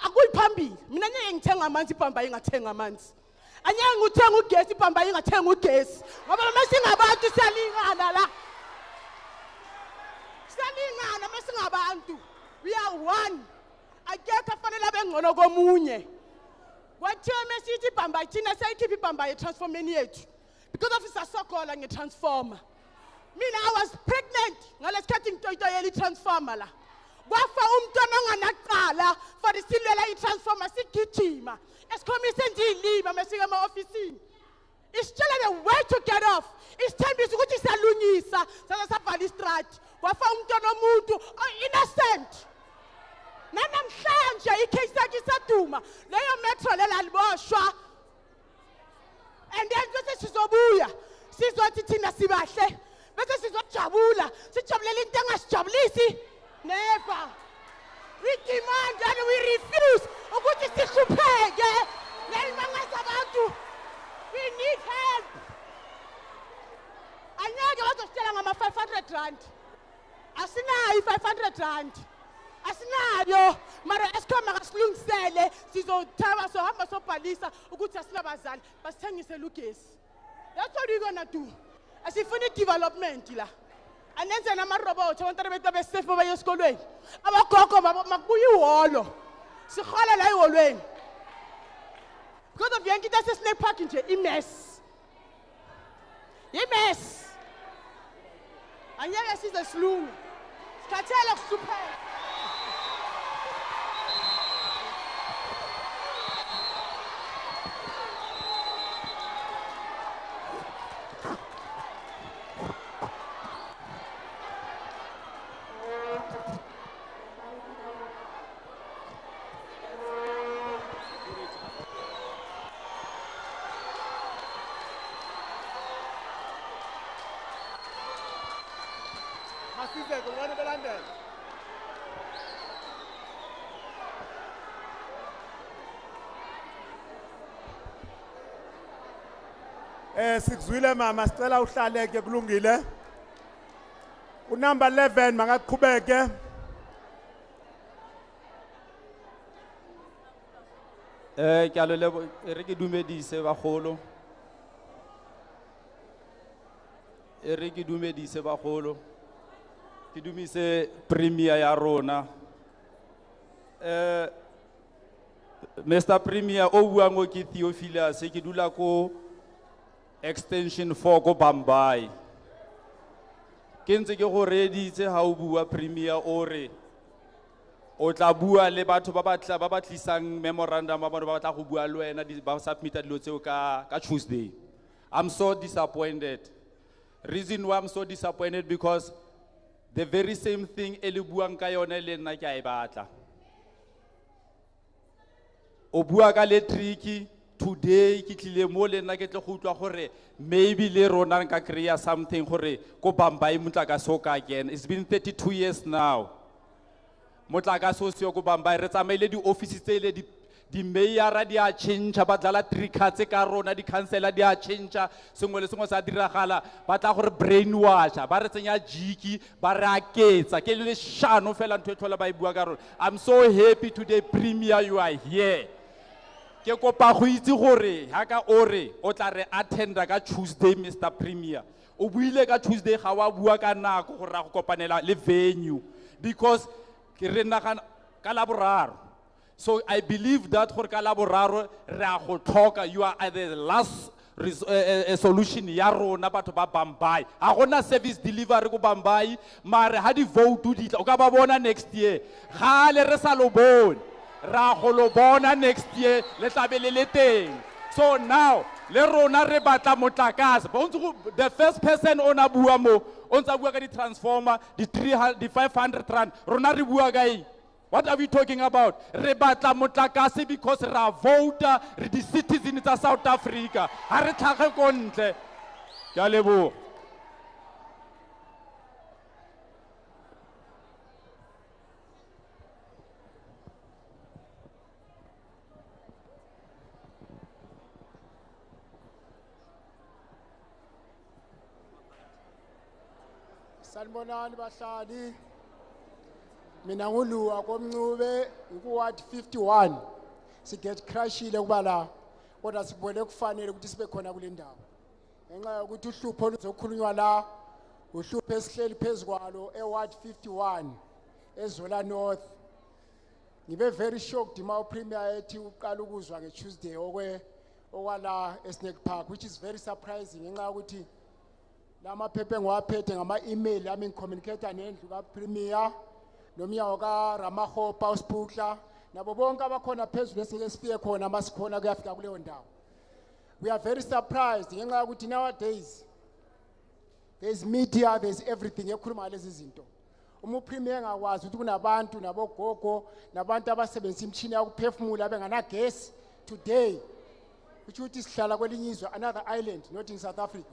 akuyiphambili mina ngeke ngithenga amanzi ibhambayi ngathenga amanzi anyeke nguthenga ugesi ibhambayi ngathenga ugesi ngoba mesingabantu siyalingana la siyalingana mesingabantu we are one akekho afanele abengcono komunye wathiwa mesithi ibhambayi thina sayikhipha ibhambayi etransformeni yethu because of isasokola ngetransformer mina I was pregnant ngalesikhathi ngitoyitoyela itransformer la kwafa umntwana onganaqala for isilwela itransformer sigijima esikhomise nje ilima mesike ema-ofisini isitshela the way to get off isithembisa ukuthi siyalunyisa saze savala istrati kwafa umntwana omuntu innocent nanamhlanje icase yakhe isaduma leyo metro lelaliboshwa and then bese sizobuya sizothi thina sibahle bese sizojabula sijabulela into engasijabulisi never we demand and we refuse ukuthi sihlupheke ngelimangasa abantu we need help anyeke bazositshela ngama-500 rand asinayo i-500 rand asinayo mara Eskom akasilungisele sizothaba sohamba sobhalisa ukuthi asinabazali basithengisele ugesi that's what we're gonna do asifuni development la anenze namarobot abantwana bethu besafe baye esikolweni abagogo makubuya ihholo sihola la ihholweni because of yonke into eseSnake Park nje imess anyeke size silunge sikhathele kuhlupheka Sikuzwile mama sicela uhlaleke kulungile unumber 11 makaqhubeke ke a lebo re ke dumedise bagolo ke dumise premier ya rona Mr Premier o buang o ke Theophilus ke dula ko extension 4 ko Bambai ke ntse ke go reditse ha o bua premier ore o tla bua le batho ba batlisang memorandum ba batla go bua le wena ba submita dilo tseo ka Tuesday. I'm so disappointed. Reason why I'm so disappointed because the very same thing ele buang ka yone le nna ke a e batla o bua ka electric today ke tlile mo le nna ke tle go utlwa gore maybe le rona nka create something gore ko Bambai motlakase o ka again. It's been 32 years now motlakase o seo ko Bambai re tsamaile di office tse le di mayor di a change ba dlala 3 cards ka rona di councilor di a change sengwe le sengwe sa diragala ba tla gore brainwash ba re tsenya jiki ba re aketsa ke le shano fela ntwe thola ba e bua ka rona. I'm so happy today Premier you are here ke kopa go itse gore ha ka ore o tla re attenda ka Tuesday Mr Premier o buile ka Tuesday ga wa bua ka nako gore ra go kopanela le venue because ke re nagana ka laboraro. So I believe that gore ka laboraro re a go tlhoka you are at the last solution ya rona batho ba Bambai ha gona service delivery ko Bambai mare ha di vote di tla o ka ba bona next year ga le re sa lo bone ra go lo bona next year le tlabele le teng. So now Le rona re batla motlakase. Ba ntse go- The first person ona bua mo, o ntse a bua ka di transformer, di 500 rand. Rona re bua ka eng? What are we talking about? Re batla motlakase because ra voter, re di citizens tsa South Africa. Ha re tlhage ko ntle. Ke a leboha. Sanibonani bahlali. Mina nguluwa komncube ngikuward 51. Siget crashile kuba la. Kodwa sibone kufanele ukuthi sibe khona kule ndawo. Ngenxa yokuthi uhlupho luzokhulunywa la, uhlupho esihleli phezukwalo eward 51 eZola North. Ngibe very shocked ma upremier ethi uqala ukuzwa ngeTuesday okwala eSnake Park, which is very surprising ngenxa yokuthi lama phephe ngiwaphethe ngama-email ami ngicommunicate nendlu kaPremier nomnyango kaRamahopa uSphutla nabo bonke abakhona phezulu esike sifike khona masikhona kuyafika kuleyo ndawo. We are very surprised ngenxa yokuthi nowadays there's media, there's everything ekhuluma ngalezi zinto. Uma uPremier engakwazi ukuthi kunabantu nabogogo nabantu abasebenzisa imishini yokuphefumula benganagesi today, kusho ukuthi sihlala kwelinye izwe, another island, not in South Africa.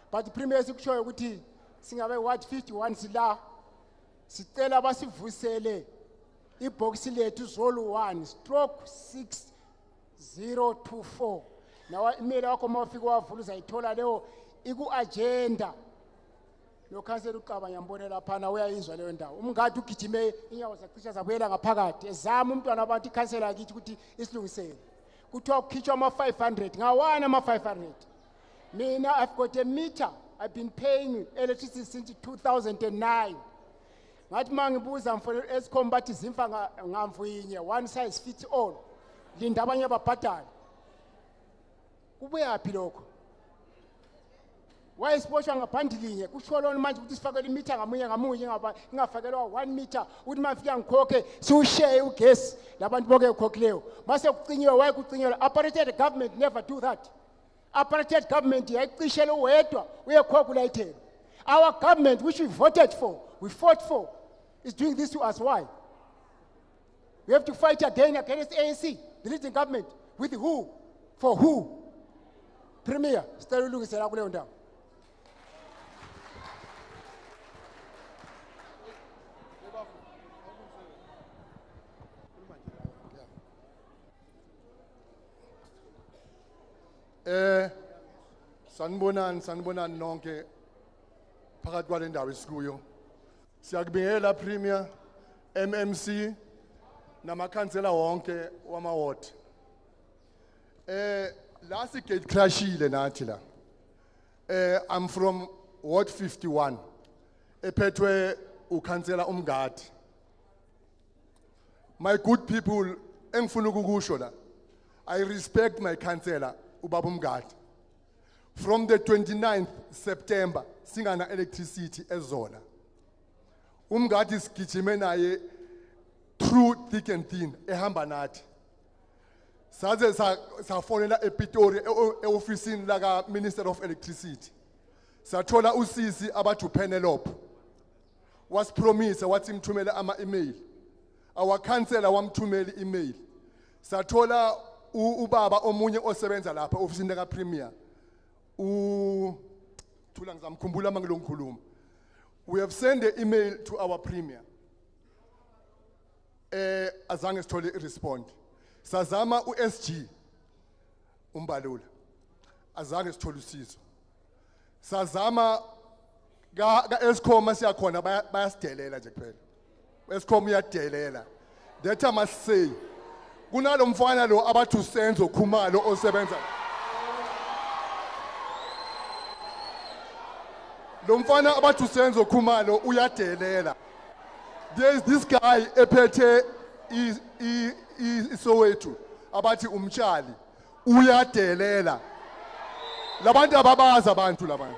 But the Premier sikushoyo ukuthi singabe ward 51 sila sicela basivusele ibox lethu Zolu 1 stroke 6024. Nawa email yakho mawufika wavula uzayithola leyo iku agenda. Lo council uqaba ngiyambone lapha na uyayizwa leyo ndawo. Umngadi ugijime inyawo zacisha zabuyela ngaphakathi. Ezama umntwana abantu iCouncil akithi ukuthi isilungisele. Kuthiwa kukhitshwa ama-500 ngawana ama-500. Mina, I've got a meter. I've been paying electricity since 2009. Ngathi mangibuza mfowethu Eskom bathi zimfa ngamvu yinye, one size fits all. Linda abanye babhadala. Kubuyaphi lokho? Wayesiboshwa ngaphandle linye kusho lona manje ukuthi sifakele imeter ngamunye ingafakelwa 1 meter ukuthi mafika ngikhokhe siushare ugesi labantu bonke ekhokhileyo. Mase kucinyiwe wayekucinyiwe apparated government never do that. Apparated government yayiqishela uwedwa uyekhokulayithela. Our government which we voted for, we fought for, is doing this to us. Why? We have to fight again against ANC, the leading government. With who? For who? Premier, sicela ulungisela kuleyo ndawo. Sanibonani nonke phakathi kwale ndawo esikuyo. Siyakubingelela Premier, MMC namakhansela wonke wama-ward. La sigate crashile nathi la. I'm from Ward 51. Ephethwe ukhansela umngadi. My good people, engifuna ukukusho la. I respect my councillor ubaba umngadi. From the 29th September, singana electricity eZola. Umngadi sigijime naye through thick and thin, ehamba nathi. Saze safonela ePitori e-ofisini laka Minister of Electricity. Sathola usisi abathu Penelope. Was promise wathi imthumela ama-email. Our councillor wamthumela email. Sathola ubaba omunye osebenza lapha ofisini laka Premier. Thula ngizamkhumbula mangilo ngikhuluma. We have sent the email to our Premier. Azange sithole i-respond. Sazama u-SG umbalula. Azange sithole usizo. Sazama ka-Eskom siyakhona bayasidelela nje kuphela. Eskom uyadelela. That I must say. Kunalo mfana lo abathu Senzo Khumalo osebenza. Lo mfana abathu Senzo Khumalo uyadelela. There is this guy ephethe Soweto abathi umtshali uyadelela. Labantu ababaza abantu labantu.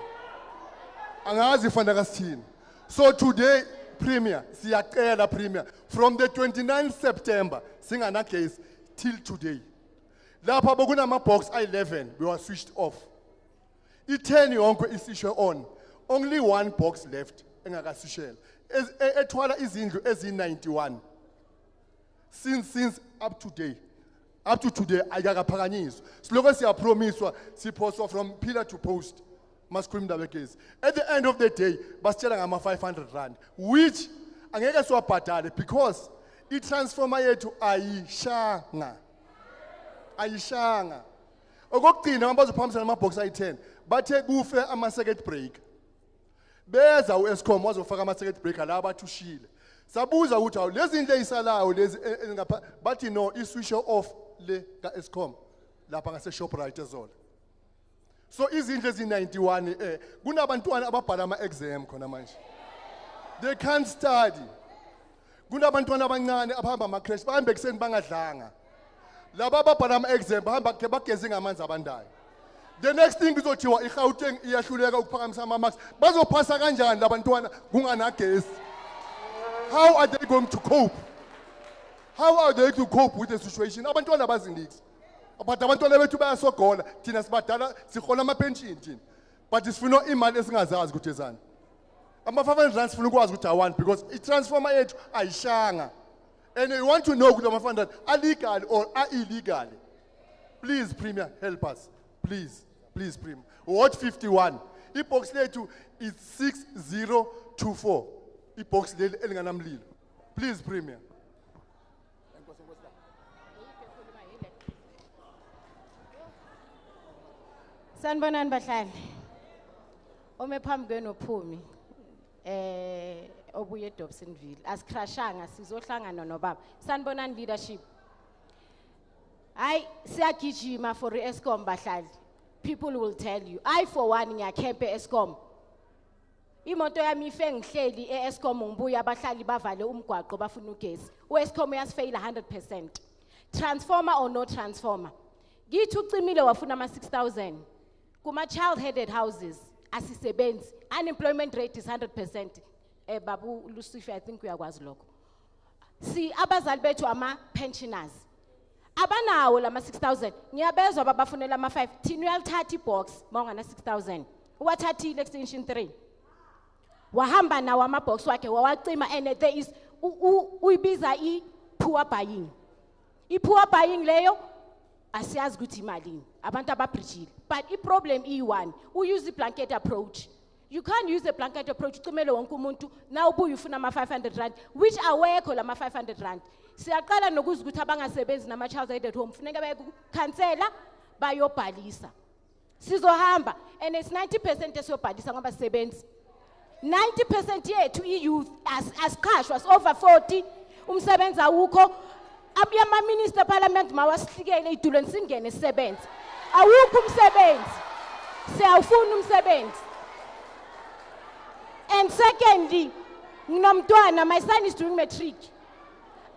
Angazi fana kasithini. So today Premier, siyacela Premier, from the 29th September, singana case till today. Lapha bokunama box I11 we were switched off. I10 yonke isiswe on. Only one box left engakasishela. Ethwala izindlu ezi91. Since up to today ayakaphakanyiswa. Siloko siya promiswa siphoswa from pillar to post. At the end of the day, basitshela ngama 500 rand, which angeke siwabhadale because i-transformer yethu ayishanga. Okokugcina bazophambisana ama-box ayi-10, bathe kufe ama-circuit breaker. Beza u-Eskom wazofaka ama-circuit breaker la bathushile. Sabuza ukuthi awu lezi zinto ezisalayo lezi ngapha, bathi no, i-switch off le ka-Eskom lapha ngase-Shoprite eZola. So izindlu ezi91 kunabantwana ababhala ama-exam khona manje. They can't study. Kunabantwana abancane abahamba ama-crash bahambe ekuseni bangadlanga. Laba ababhala ama-exam bahamba bageze ngamanzi abandayo. The next thing kuzothiwa iGauteng iyahluleka ukuphakamisa ama-marks. Bazophasa kanjani labantwana kunganagesi? How are they going to cope? How are they to cope with the situation? Abantwana baziniksi. But abantwana bethu bayasogola thina sibadala sihola ama-pension thina. But sifuna imali esingazazi ukuthi ezani. Ama-500 rand sifuna ukwazi ukuthi awani because i-transformer yethu ayishanga. And we want to know ukuthi ama-500 are legal or are illegal. Please, Premier, help us. Please, Premier. Ward 51. I-box lethu is 6024. I-box leli elinganamlilo. Please, Premier. Sanibonani bahlali. Ome phambi kwenu uphumi. Obuye eDobsonville. Asikrashanga sizohlangana nobaba. Sanibonani leadership. Hayi siyagijima for Eskom bahlali. People will tell you. I for one ngiyakempe Eskom. Imoto yami ife ngihleli eEskom ngibuya abahlali bavale umgwaqo bafuna ugesi. uEskom uyasifail 100%. Transformer or no transformer. Ngithi ucimile wafuna ama 6000. Kuma child-headed houses, asisebenzi. Unemployment rate is 100%. Babu Lesufi, I think we are lokho. Si abazali bethu ama pensioners. Abanawo lama 6000. Ngiyabezwa babafunela ama 5. Thina uyalithatha ibox mawungana 6000. Uwathathile extension 3. Wahamba nawo ama box wakhe wawacima and there is uyibiza i-poor buying. I-poor buying leyo asiyazi ukuthi imalini abantu ababrijile but i-problem i-one use i-blanket approach. You can't use a blanket approach ucimele wonke umuntu na ubuye ufuna ama 500 rand which awekho lama 500 rand. Siyaqala nokuza ukuthi abangasebenzi nama child aided home funeka bayekukhansela bayobhalisa. Sizohamba and it's 90% esiyobhalisa ngoba sisebenzi. 90% yethu i-youth asiqashwa over 40 umsebenzi awukho. Abiyama minister parliament mawasihlikele idulweni singene sisebenze. Awukho umsebenzi. Siyawufuna umsebenzi. And secondly, nginomntwana my son is doing matric.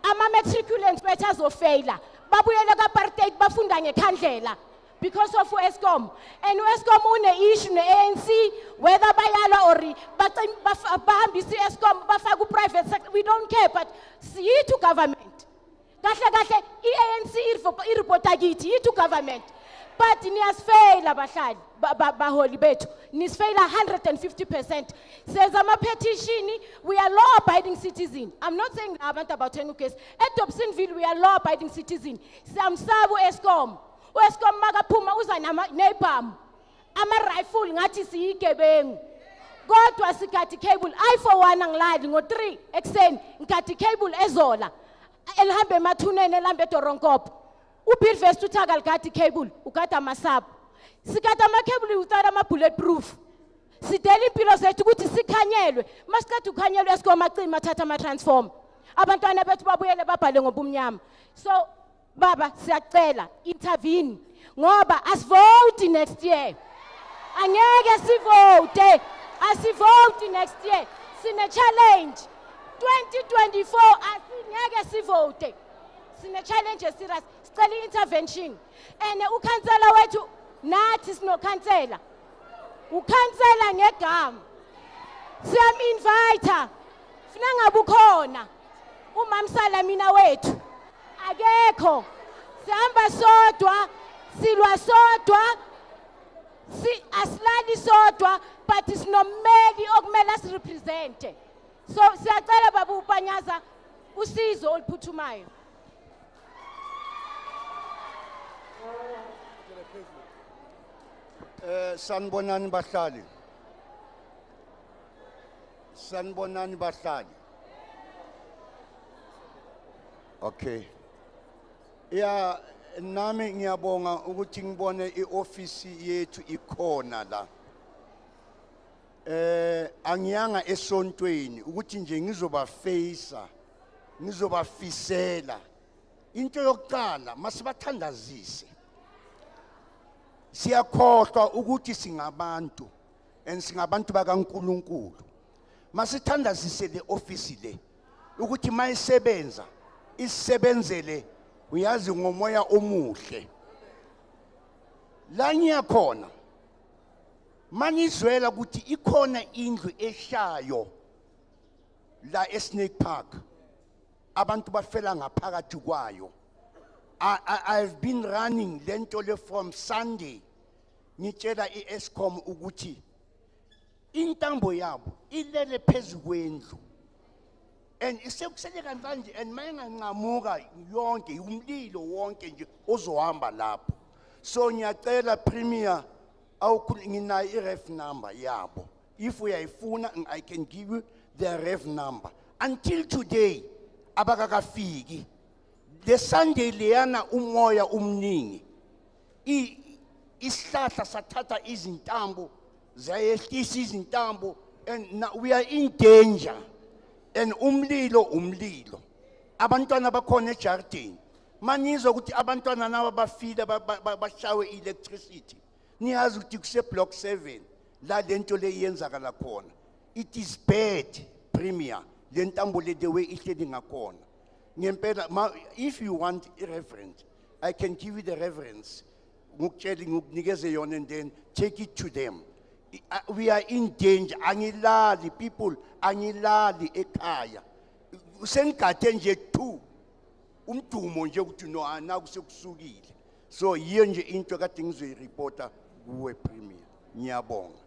Ama matriculants bethu azofaila. Babuyele ka-apartheid bafunda ngekhandlela because of Eskom. And Eskom une issue ne-ANC whether bayala or bahambisa Eskom bafaka private sector. We don't care but see to government. Kahle i-ANC iripota kithi yithi government but niyasifeyila bahlali baholi bethu nisifeyila 150%. Says ama petition we are law abiding citizen. I'm not saying abantu abathenga ugesi at Dobsonville we are law abiding citizen. Siyamsaba uEskom. uEskom makaphuma uza nebhamu ama rifle ngathi siyigebengu kodwa sikhathi cable I for one angilali ngo3 ekseni ngikhathi cable eZola elhambe emathuneni elambe Doornkop ubirvest uthaka ligadi cable ugada amasabu sikada ama cable uthara ama bulletproof sidela impilo zethu ukuthi sikhanyelwe masikade ukhanyelwe Eskom acima thatha ama transform abantwana bethu babuyele babhale ngobumnyama. So baba siyacela intervene ngoba asivote next year. Angeke sivote asivote next year. Sine challenge 2024 asingeke sivote. Sine challenge serious sicela intervention and ukhansela wethu nathi sinokhansela ukhansela ngegama siyam invite funa ngabe ukhona umamsala mina wethu akekho Sihamba sodwa, silwa sodwa, asilali sodwa, but sinomeli okumele asirepresente. So siyacela baba uPanyaza usizo oluphuthumayo. Sanibonani bahlali. Sanibonani bahlali. Okay. Ya nami ngiyabonga ukuthi ngibone iofisi yethu ikhona la. Angiyanga esontweni ukuthi nje ngizobafacea, ngizobafisela. Into yokuqala masibathandazise. Siyakhohlwa ukuthi singabantu and singabantu bakaNkulunkulu. Masithandazise le office le ukuthi mayisebenza isebenzele uyazi ngomoya omuhle. La ngiyakhona manizwela ukuthi ikhona indlu eshayo la eSnake Park. Abantu bafela ngaphakathi kwayo. I've been running lento le from Sunday. Ngitshela iEscom ukuthi intambo yabo ilele phezulu kwendlu. And isekusele kanjani and mayenganqamuka yonke umlilo wonke nje ozohamba lapho. So ngiyacela Premier nginayo iref number yabo. If uyayifuna I can give you the ref number. Until today abakakafiki. The Sunday leyana umoya umningi. Isihlahla sathatha izintambo zayehlisa izintambo and now we are in danger. And umlilo. Abantwana bakhona eJardini. Manizwa ukuthi abantwana nabo bafile bashawe electricity. Niyazi ukuthi kuse block 7 la lento le yenzakala khona. It is bad, Premier. Lentambo le the way ihleli ngakhona. Ngempela if you want a reference, I can give you the reference. Ngukutshela ngikunikeze yona and then take it to them. We are in danger. Angilali people, angilali ekhaya. Usengikade nje tu. Umdumo nje ukuthi no anakusekusukile. So yiyo nje into kade ngizoyireporta kuwe Premier. Ngiyabonga.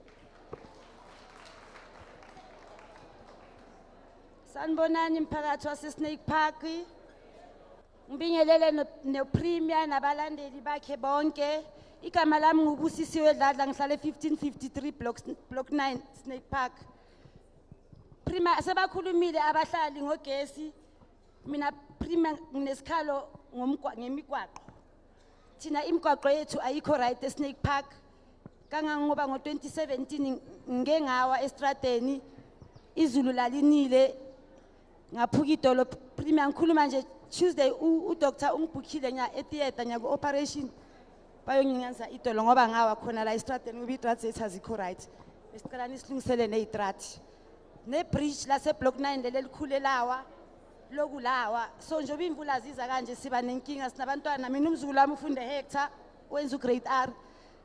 Sanibonani mphakathi waseSnake Park. Ngibingelele noPremier nabalandeli bakhe bonke. Igama lami ngubusisiwe Dladla ngihlala e1553 block 9 Snake Park. Prima sebakhulumile abahlali ngogesi. Mina Prima nginesikhalo ngemigwaqo. Thina imigwaqo yethu ayikho right eSnake Park. Kangangoba ngo2017 ngeke ngawa estradeni izulu lalinile ngaphuka idolo. Prima ngikhuluma nje Tuesday uDoctor ungibhukhile nya etheater nya ku-operation bayongingenza idolo ngoba ngawa khona la estradeni ngoba idrats zethu azikho right. Besicela nisilungisele nezidrats. Ne-bridge lase block 9 leli likhulelawa lokulawa. So njoba imvula ziza kanje siba nenkinga sinabantwana. Mina umzukulu wami ufunda hectare wenza ugrade R.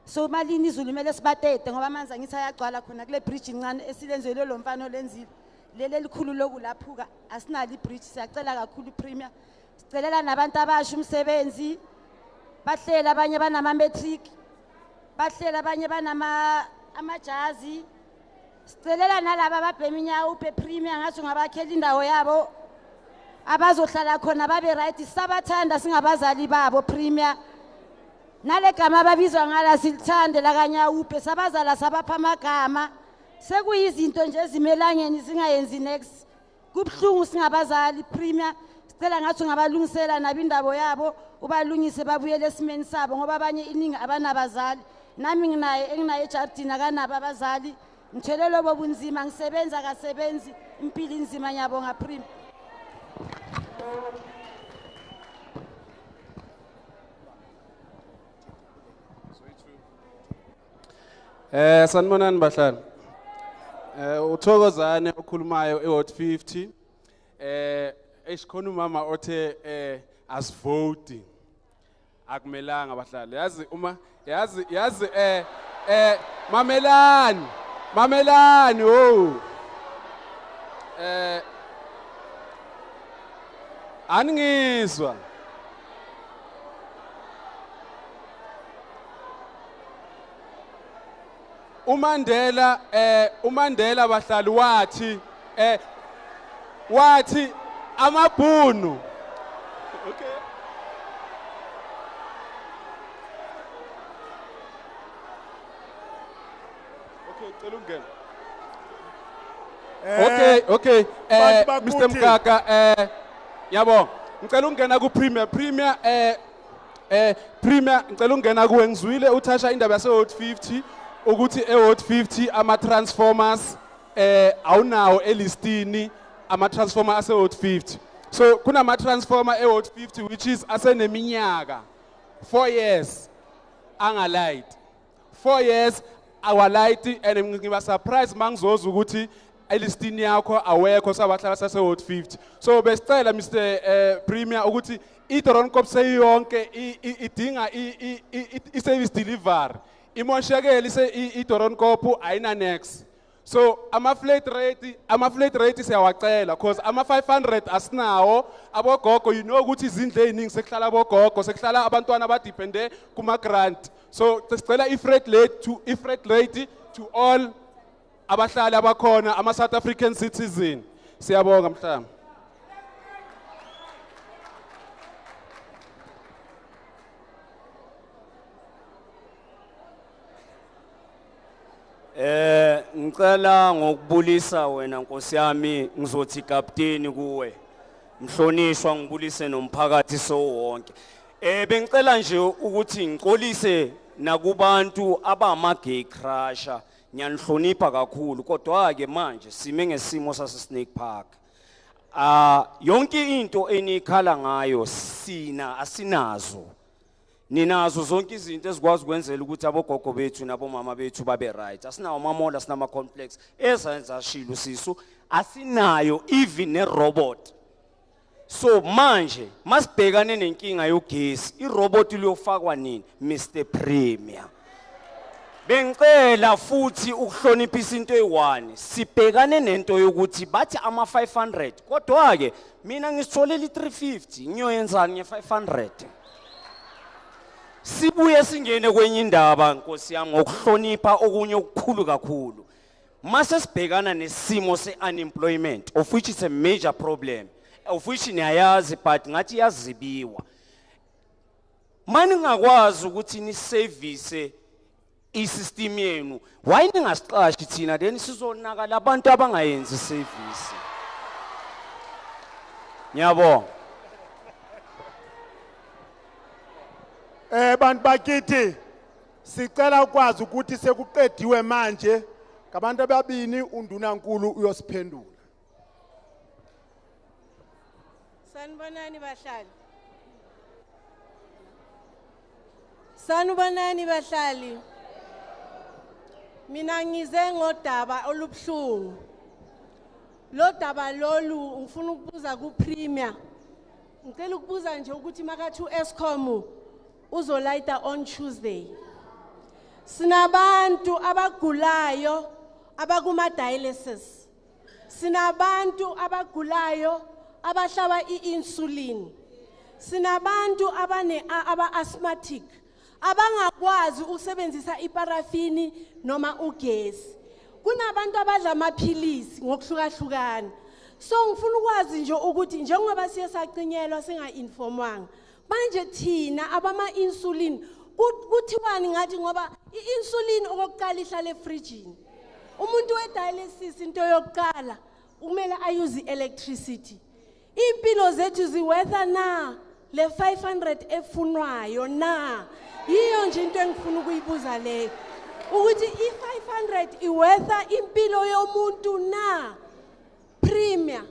So malini izulu kumele sibatete ngoba amanzi angithi ayagcwala khona kule bridge incane esilenzelwe lo mfana olenzile. Leli likhulu lokulaphuka asinali bridge. Siyacela kakhulu Premier. Sicelela nabantu abasha umsebenzi. Bahlela abanye banama matric. Bahlela abanye banama amajazi. Sicelela nalabo ababhema inyawo Premier ngathi ngabakhela indawo yabo abazohlala khona babe right. Sabathanda singabazali babo Premier. Nale gama ababizwa ngala silithande la kanyawupe sabazala sabapha amagama. Sekuyizinto nje ezimelangeni singayenzi next. Kubhlungu singabazali Premier. Sicela ngathi ngabalungisela nabindabo yabo ubalungise babuyele esimeni sabo ngoba abanye iningi abanabazali. Nami enginaye eJardini akanabo abazali. Ngithelelo bobunzima ngisebenza kasebenzi impilo inzima nyabonga Premier. Sanibonani bahlali. Uthokozane okhulumayo eWard 50. Esikhona umama othe asivoti. Akumelanga bahlali. Yazi uma yazi mamelani oh. Aningizwa. umandela bahlali wathi amabhunu. Okay. Okay, Mr. Mkaka, yabo, ngicela ungena ku Premier ngicela ungena kuwe ngizwile uthasha indaba yase Hot 50 ukuthi eHot 50 ama transformers awunawo elistini ama transformer ase Hot 50. So kunama transformer eHot 50 which is aseneminyaka 4 years angalight. 4 years our light and ngiba surprise mangizoza ukuthi elistini yakho awekho sabahlala sase Hot 50. So besicela Mr. Premier ukuthi iDoornkop seyonke idinga i-service delivery. Imoshekele iDoornkop ayina next. So ama flat rate siyawacela because ama 500 asinawo abogogo you know ukuthi izindle eziningi sekuhlala abogogo sekuhlala abantwana abadepende kuma grant. So sicela i-flat rate to all abahlali abakhona ama South African citizen. Siyabonga mhlanga. Ngicela ngokubulisa wena Nkosi yami ngizothi kapteni kuwe. Mhlonishwa ngibulise nomphakathi sowonke. Bengicela nje ukuthi ngixolise nakubantu abama gay crusher. Ngiyanhlonipha kakhulu kodwa ke manje sime ngesimo sase Snake Park. Yonke into enikhala ngayo sina asinazo. Ninazo zonke izinto ezikwazi ukwenzela ukuthi abogogo bethu nabomama bethu babe right. Asinawo amamola asinama complex ezenza shilo sisu asinayo even a robot. So manje masibhekane nenkinga yogesi irobot liyofakwa nini Mr. Premier. Bengicela futhi ukuhloniphisa into eyi1 sibhekane nento yokuthi bathi ama 500 kodwa ke mina ngisitholela i350 ngiyoyenzani nge500. Sibuye singene kwenye indaba Nkosi yami ngokuhlonipha okunye okukhulu kakhulu. Mase sibhekana nesimo seunemployment of which is a major problem of which niyayazi but ngathi yazibiwa. Mani ngakwazi ukuthi ni service isystem yenu why ningasiqashi thina then sizonakala abantu abangayenzi service. Ngiyabonga. Bantu bakithi sicela ukwazi ukuthi sekuqediwe manje ngabantu ababini undunankulu uyosiphendula. Sanibonani bahlali. Sanibonani bahlali. Mina ngize ngodaba olubhlungu. Lo daba lolu ngifuna ukubuza ku Premier. Ngicela ukubuza nje ukuthi makathu Eskom uzolayita on Tuesday. Sinabantu abagulayo abakuma dialysis. Sinabantu abagulayo abahlaba iinsulin. Sinabantu aba asthmatic abangakwazi ukusebenzisa iparafini noma ugesi. Kunabantu abadla amaphilisi ngokuhlukahlukana. So ngifuna ukwazi nje ukuthi njengoba siyasacinyelwa singa-informwanga manje thina abama insulin kuthiwani ngathi ngoba iinsulin okokuqala ihlala efrijini. Umuntu we-dialysis into yokuqala kumele ayuse electricity. Impilo zethu ziwetha na le 500 efunwayo na. Yiyo nje into engifuna ukuyibuza leyo. Ukuthi i500 iwetha impilo yomuntu na. Premier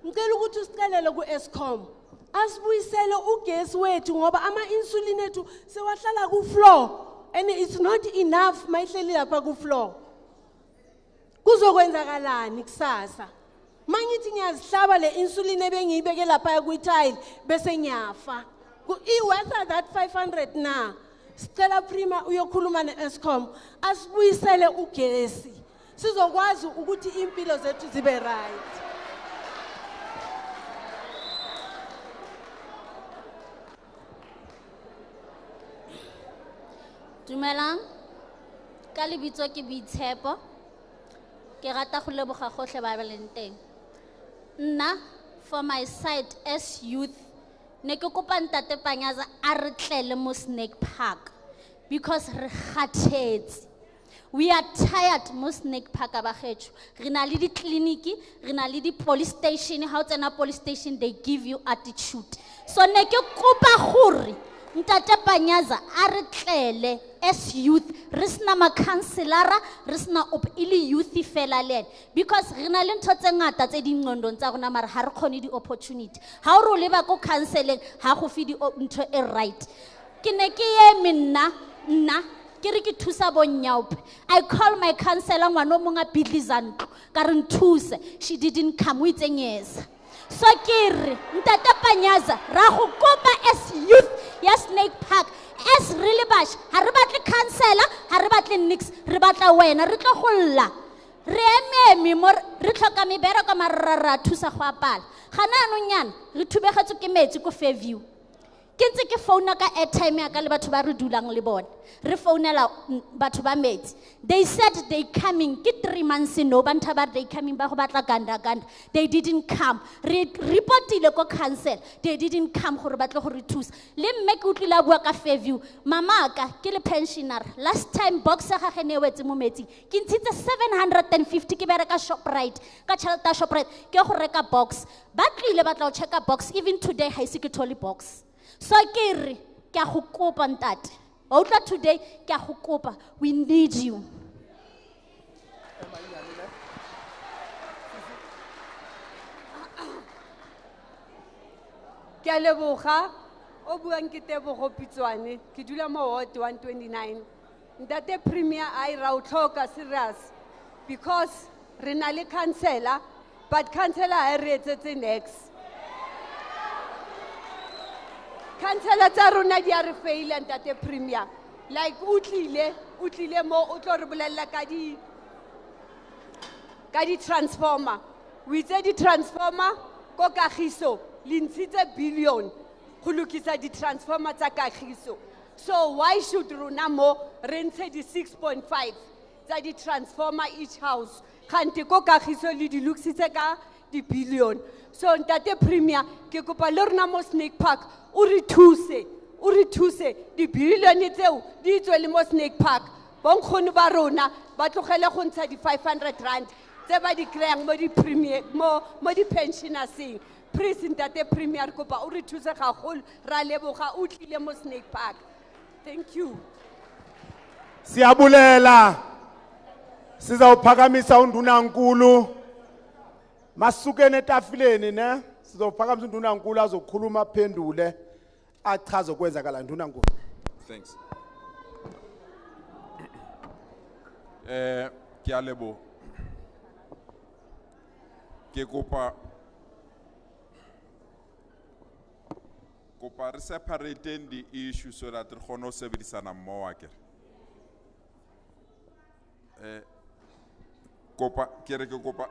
ngicela ukuthi usicelele ku Eskom asibuyisele ugesi wethu ngoba ama insulin ethu sewahlala ku floor and it's not enough mayihleli lapha ku floor. Kuzokwenzakalani kusasa? Mangithi ngiyazihlaba le insulin ebengiyibeke lapha ku tile bese ngiyafa. Iwetha that 500 na. Sicela Premier uyokhuluma neEskom asibuyisele ugesi. Sizokwazi ukuthi impilo zethu zibe right. Dumelang. ka lebitso ke Boitshepo. Ke rata go leboga gotlhe ba ba leng teng. Nna for my side as youth ne ke kopa ntate Panyaza a re tlele mo Snake Park because re kgathetse. We are tired mo Snake Park abagethu. Re na le di clinic, re na le di police station, ha o tsena police station they give you attitude. So ne ke kopa gore ntate Panyaza a re tlele as youth, re sna ma counselora, re sna op ili youth fela le because re na le ntho tse ngata tse di ngondong tsa rona mara ha re khone di opportunity. Ha o re leba ko counseling ha go fi di ntho e right. Ke ne ke ye minna nna ke re ke thusa bonnyaupe. I call my counselor ngwana mo nga bidlizantlo ka re nthuse. She didn't come with yes. So kiri ntate Panyaza ra go kopa as youth ya Snake Park as really bash ha re batle counselor ha re batle nix re batla wena re tlo golla re ememi mo re tlhoka mebere ka marara thusa go apala gana anonyana re thubegetso ke metsi ko Fairview ke ntse ke founa ka airtime ya ka le batho ba re dulang le bona re founela batho ba metsi they said they coming ke 3 months no bantha ba they coming ba go batla ganda they didn't come re reportile ko council they didn't come gore batle go re thusa le mme ke utlila bua ka Fairview mama ka ke le pensioner last time box ga ge ne wetse mo metsi ke ntshitse 750 ke bereka Shoprite ka tšhelete Shoprite ke go reka box ba tlile batla go checka box even today ha ise ke thole box. So kiri kya go kopa ntate. Outla today kya go kopa we need you. Kya leboga o buang ke Tebogo Pitswane ke dula mo ward 129. Ntate Premier I ra o tlhoka serious because re na le counselor but counselor ha re etsetse next. Councillor tsa rona di a re faile ntate Premier like utlile mo o tlo re bolella ka di transformer o itse di transformer ko Kagiso le ntshitse billion go lokisa di transformer tsa Kagiso so why should rona mo re ntshe di 6.5 tsa di transformer each house kanti ko Kagiso le di lokisitse ka di billion so ntate Premier ke kopa le rona mo Snake Park o re thuse di billion tseo di tswe le mo Snake Park bonkgone ba rona ba tlogele go ntsha di 500 rand tse ba di kreyang mo di premier mo di pensioners please ntate Premier kopa o re thuse gagolo ra leboga o tlile mo Snake Park thank you Siyabulela sizawuphakamisa undunankulu masukene etafileni ne sizophakamisa undunankulu azokhuluma aphendule achaze kwenzakala undunankulu. Thanks. Ke a lebo. Ke kopa re separating the issue so that re kgone ho sebedisana mmoho akere. Kopa ke re ke kopa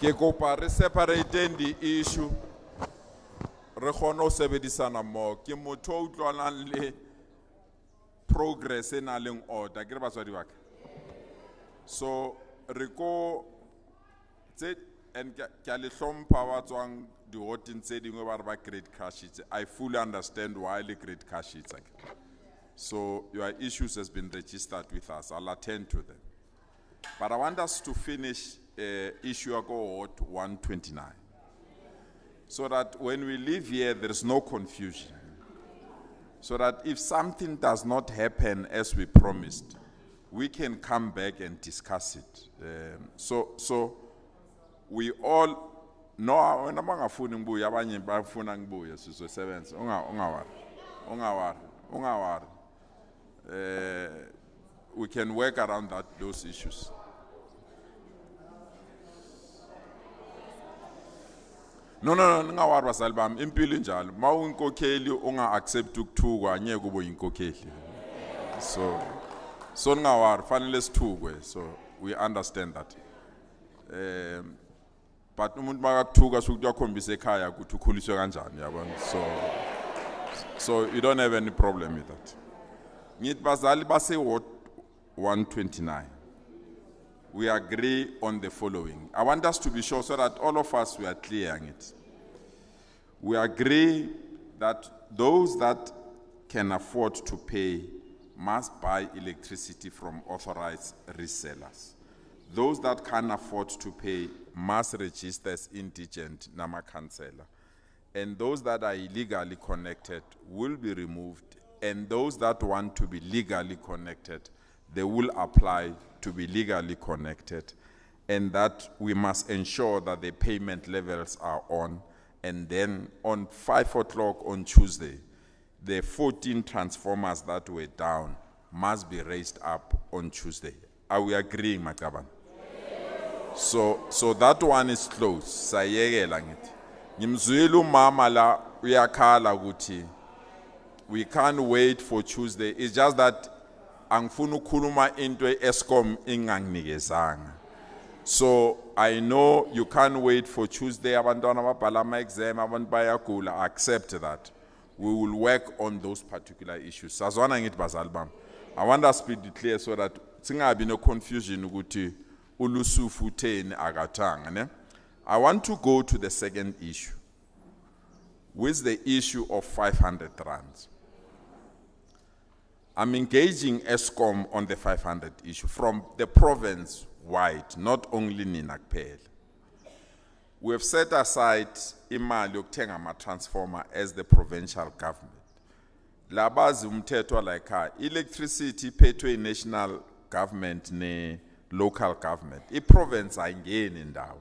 ke kopa re separating the issue re kgone ho sebedisana mmoho ke motho o utlwanang le progress e na leng order ke re batswadi ba ka so re ko tse and ke a le hlompha ba tswang di hotting tse dingwe ba re ba great cash I fully understand why the great cash so your issues has been registered with us I'll attend to them but I want us to finish issue Ward 129 so that when we leave here there is no confusion so that if something does not happen as we promised we can come back and discuss it so we all no wena bangafuni ngibuye abanye bafuna ngibuye sizosebenza ungawari we can work around those issues. No, ngawari basali bami impilo njalo mawunkokheli unga accept ukuthukwa anyeke ube yinkokheli so ngawari fanele sithukwe so We understand that. But umuntu makakuthuka sukuthi uyakhombisa ekhaya ukuthi ukhuliswe kanjani yabona. So you don't have any problem with that. Ngithi bazali base Ward 129. We agree on the following. I want us to be sure so that all of us we are clear on it. We agree that those that can afford to pay must buy electricity from authorized resellers. Those that can't afford to pay must register as indigent Nama Councillor. And those that are illegally connected will be removed. And those that want to be legally connected, they will apply to be legally connected. And that we must ensure that the payment levels are on. And then on 5 o'clock on Tuesday, the 14 transformers that were down must be raised up on Tuesday. Are we agreeing, Makaban? So that one is closed. Sayekela ngithi. Ngimzwile umama la uyakhala ukuthi we can't wait for Tuesday. It's just that angifuna ukukhuluma into eEskom inganginikezanga. So I know you can't wait for Tuesday. Abantwana babhala ama-exam, abantu bayagula. I accept that. We will work on those particular issues. Sazwana ngithi bazali bami. I want us to be clear so that singabi no confusion ukuthi uLesufi utheni akathanga ne. I want to go to the second issue, with the issue of 500 rands. I'm engaging ESCOM on the 500 issue from the province wide, not only Nina kuphela. We have set aside imali yokuthenga ama-transformer as the provincial government. Labazi umthetho like electricity phethwe national government ne local government. I-province ayingeni ndawo.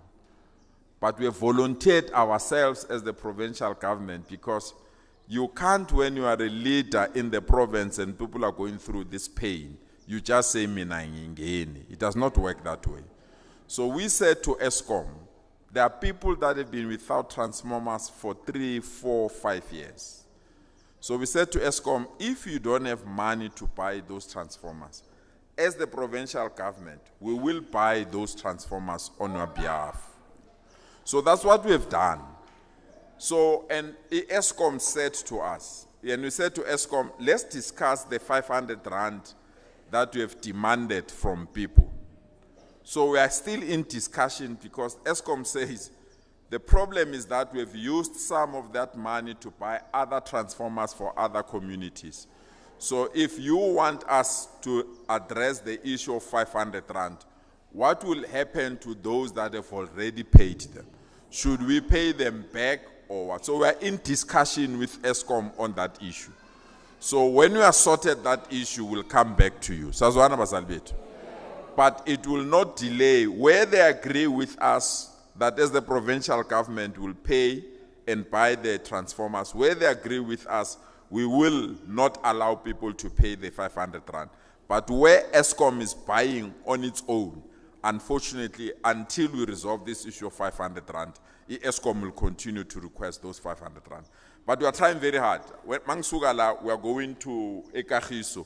But we have volunteered ourselves as the provincial government because you can't, when you are a leader in the province and people are going through this pain, you just say, Mina ngingeni. It does not work that way. So we said to ESCOM, there are people that have been without transformers for 3, 4, 5 years. So we said to ESCOM, if you don't have money to buy those transformers, as the provincial government, we will buy those transformers on your behalf. So that's what we have done. So, and ESCOM said to us, and we said to ESCOM, let's discuss the 500 rand that we have demanded from people. So we are still in discussion because ESCOM says the problem is that we have used some of that money to buy other transformers for other communities. So if you want us to address the issue of 500 rand, what will happen to those that have already paid them? Should we pay them back or what? So we are in discussion with ESCOM on that issue. So when we have sorted that issue, we'll come back to you. But it will not delay where they agree with us that as the provincial government will pay and buy the transformers. Where they agree with us, we will not allow people to pay the 500 rand. But where ESCOM is buying on its own, unfortunately, until we resolve this issue of 500 rand, ESCOM will continue to request those 500 rand. But we are trying very hard. When Mangsugala, we are going to Ekahiso.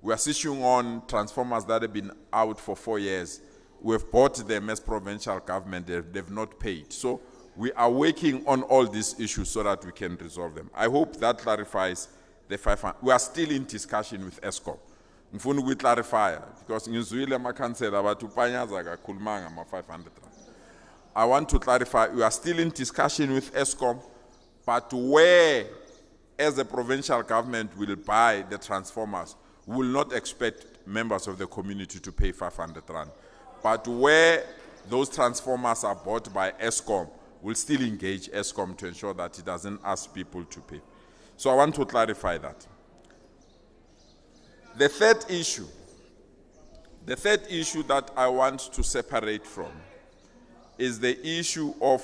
We are switching on transformers that have been out for 4 years. We have bought them as provincial government. They've not paid. So we are working on all these issues so that we can resolve them. I hope that clarifies the 500. We are still in discussion with ESCOM. Ngifuna ukuyiclarify because ngizwile ama-councillor abathi uPanyaza akakhulumanga ama-500 rand. I want to clarify, we are still in discussion with ESCOM, but where, as the provincial government will buy the transformers, we will not expect members of the community to pay 500 rand. But where those transformers are bought by ESCOM, we'll still engage ESCOM to ensure that it doesn't ask people to pay. So I want to clarify that. The third issue that I want to separate from is the issue of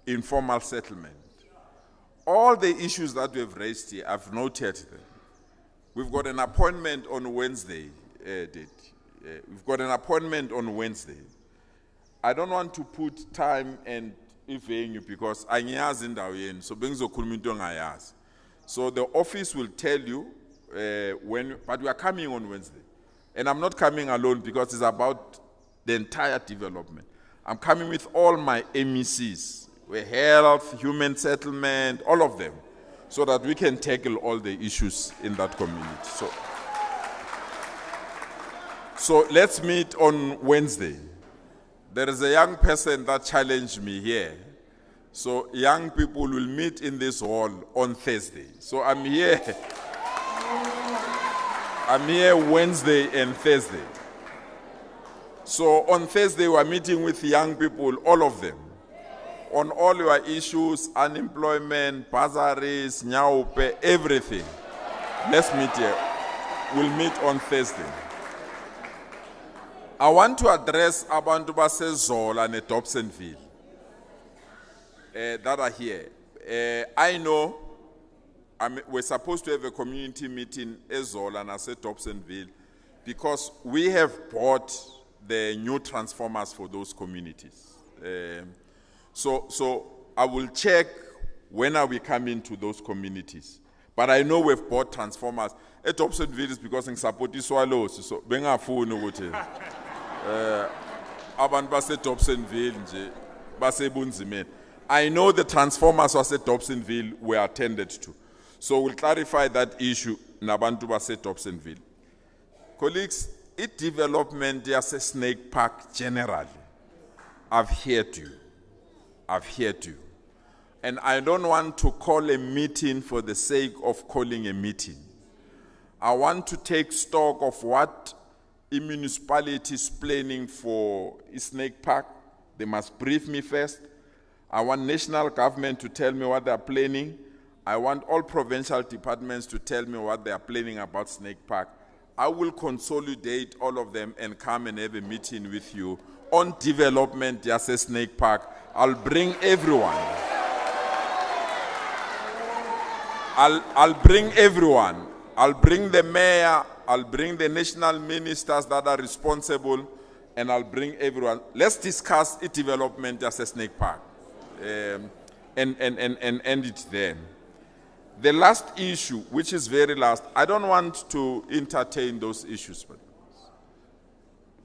informal settlement. All the issues that we've raised here, I've noted them. We've got an appointment on Wednesday. We've got an appointment on Wednesday. I don't want to put time and venue because angiyazi indawo yenu, so bengizokhuluma into ongayazi. So the office will tell you when, but we are coming on Wednesday. And I'm not coming alone because it's about the entire development. I'm coming with all my MECs, health, human settlement, all of them, so that we can tackle all the issues in that community. So let's meet on Wednesday. There is a young person that challenged me here. So young people will meet in this hall on Thursday. So I'm here. I'm here Wednesday and Thursday. So on Thursday we're meeting with young people, all of them, on all your issues, unemployment, bursaries, nyaupe, everything. Let's meet here. We'll meet on Thursday. I want to address abantu baseZola and Dobsonville that are here. I know we're supposed to have a community meeting in Zola and Dobsonville because we have bought the new transformers for those communities. So I will check when are we coming to those communities. But I know we've bought transformers. At Dobsonville is because in support swallows. So abantu base Dobsonville nje basebunzimeni. I know the transformers was at Dobsonville were attended to. So we'll clarify that issue nabantu base Dobsonville. Colleagues, it development as a Snake Park generally. I've heard you. And I don't want to call a meeting for the sake of calling a meeting. I want to take stock of what a municipality is planning for Snake Park. They must brief me first. I want national government to tell me what they are planning. I want all provincial departments to tell me what they are planning about Snake Park. I will consolidate all of them and come and have a meeting with you on development, just as Snake Park. I'll bring everyone. I'll bring everyone. I'll bring the mayor, I'll bring the national ministers that are responsible, and I'll bring everyone. Let's discuss its development as a Snake Park and end it there. The last issue, which is very last, I don't want to entertain those issues. But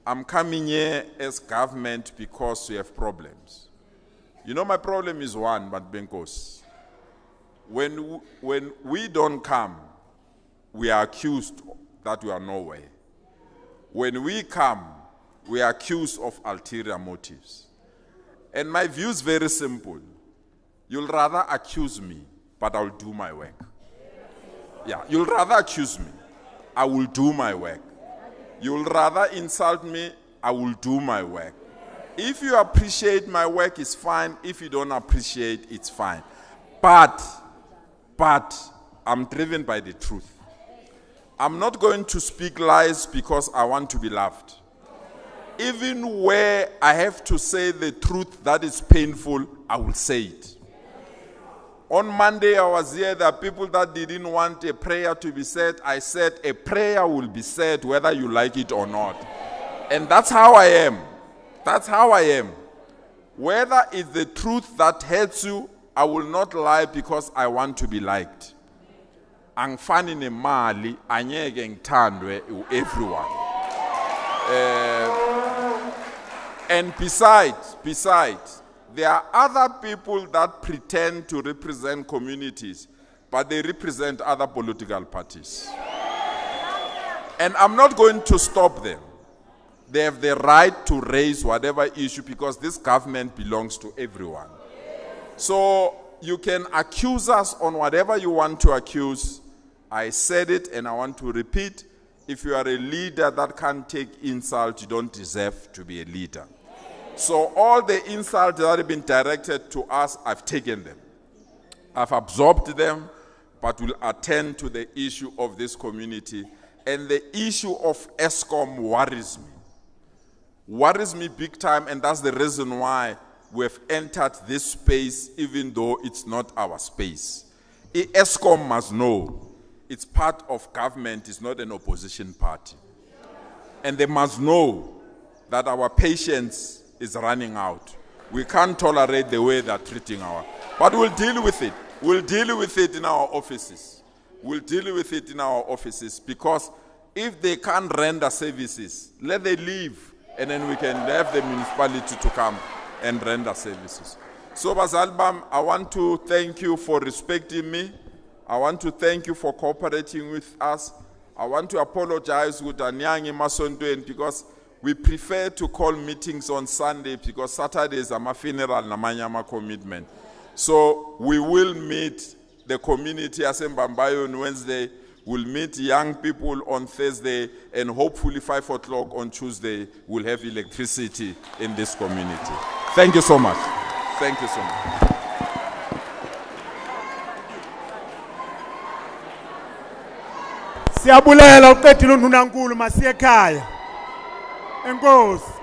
I'm coming here as government because we have problems. You know, my problem is one, but Benkos. When we don't come, we are accused that we are nowhere. When we come, we are accused of ulterior motives. And my view is very simple. You'll rather accuse me, but I'll do my work. Yeah, you'll rather accuse me. I will do my work. You'll rather insult me, I will do my work. If you appreciate my work, it's fine. If you don't appreciate, it's fine. But I'm driven by the truth. I'm not going to speak lies because I want to be loved. Even where I have to say the truth that is painful, I will say it. On Monday, I was here. There are people that didn't want a prayer to be said. I said a prayer will be said whether you like it or not. And that's how I am. That's how I am. Whether it's the truth that hurts you, I will not lie because I want to be liked. Angifani nemali anyeke ngithandwe everyone. And besides, there are other people that pretend to represent communities, but they represent other political parties. And I'm not going to stop them. They have the right to raise whatever issue because this government belongs to everyone. So you can accuse us on whatever you want to accuse. I said it and I want to repeat. If you are a leader that can't take insult, you don't deserve to be a leader. So all the insults that have been directed to us, I've taken them. I've absorbed them, but will attend to the issue of this community. And the issue of ESCOM worries me. Worries me big time, and that's the reason why we've entered this space, even though it's not our space. ESCOM must know it's part of government, it's not an opposition party. And they must know that our patience is running out. We can't tolerate the way they're treating our... But we'll deal with it. We'll deal with it in our offices. We'll deal with it in our offices because If they can't render services, let them leave, and then we can have the municipality to come and render services. So Bazalbam, I want to thank you for respecting me. I want to thank you for cooperating with us. I want to apologize with Anyangi Masondwen because we prefer to call meetings on Sunday because Saturday is a funeral namanyama commitment. So we will meet the community as Mbambayo on Wednesday. We'll meet young people on Thursday, and hopefully 5 o'clock on Tuesday, we'll have electricity in this community. Thank you so much. Thank you so much. Siyabulela uqedile uNdunankulu masiye ekhaya. Enkosi.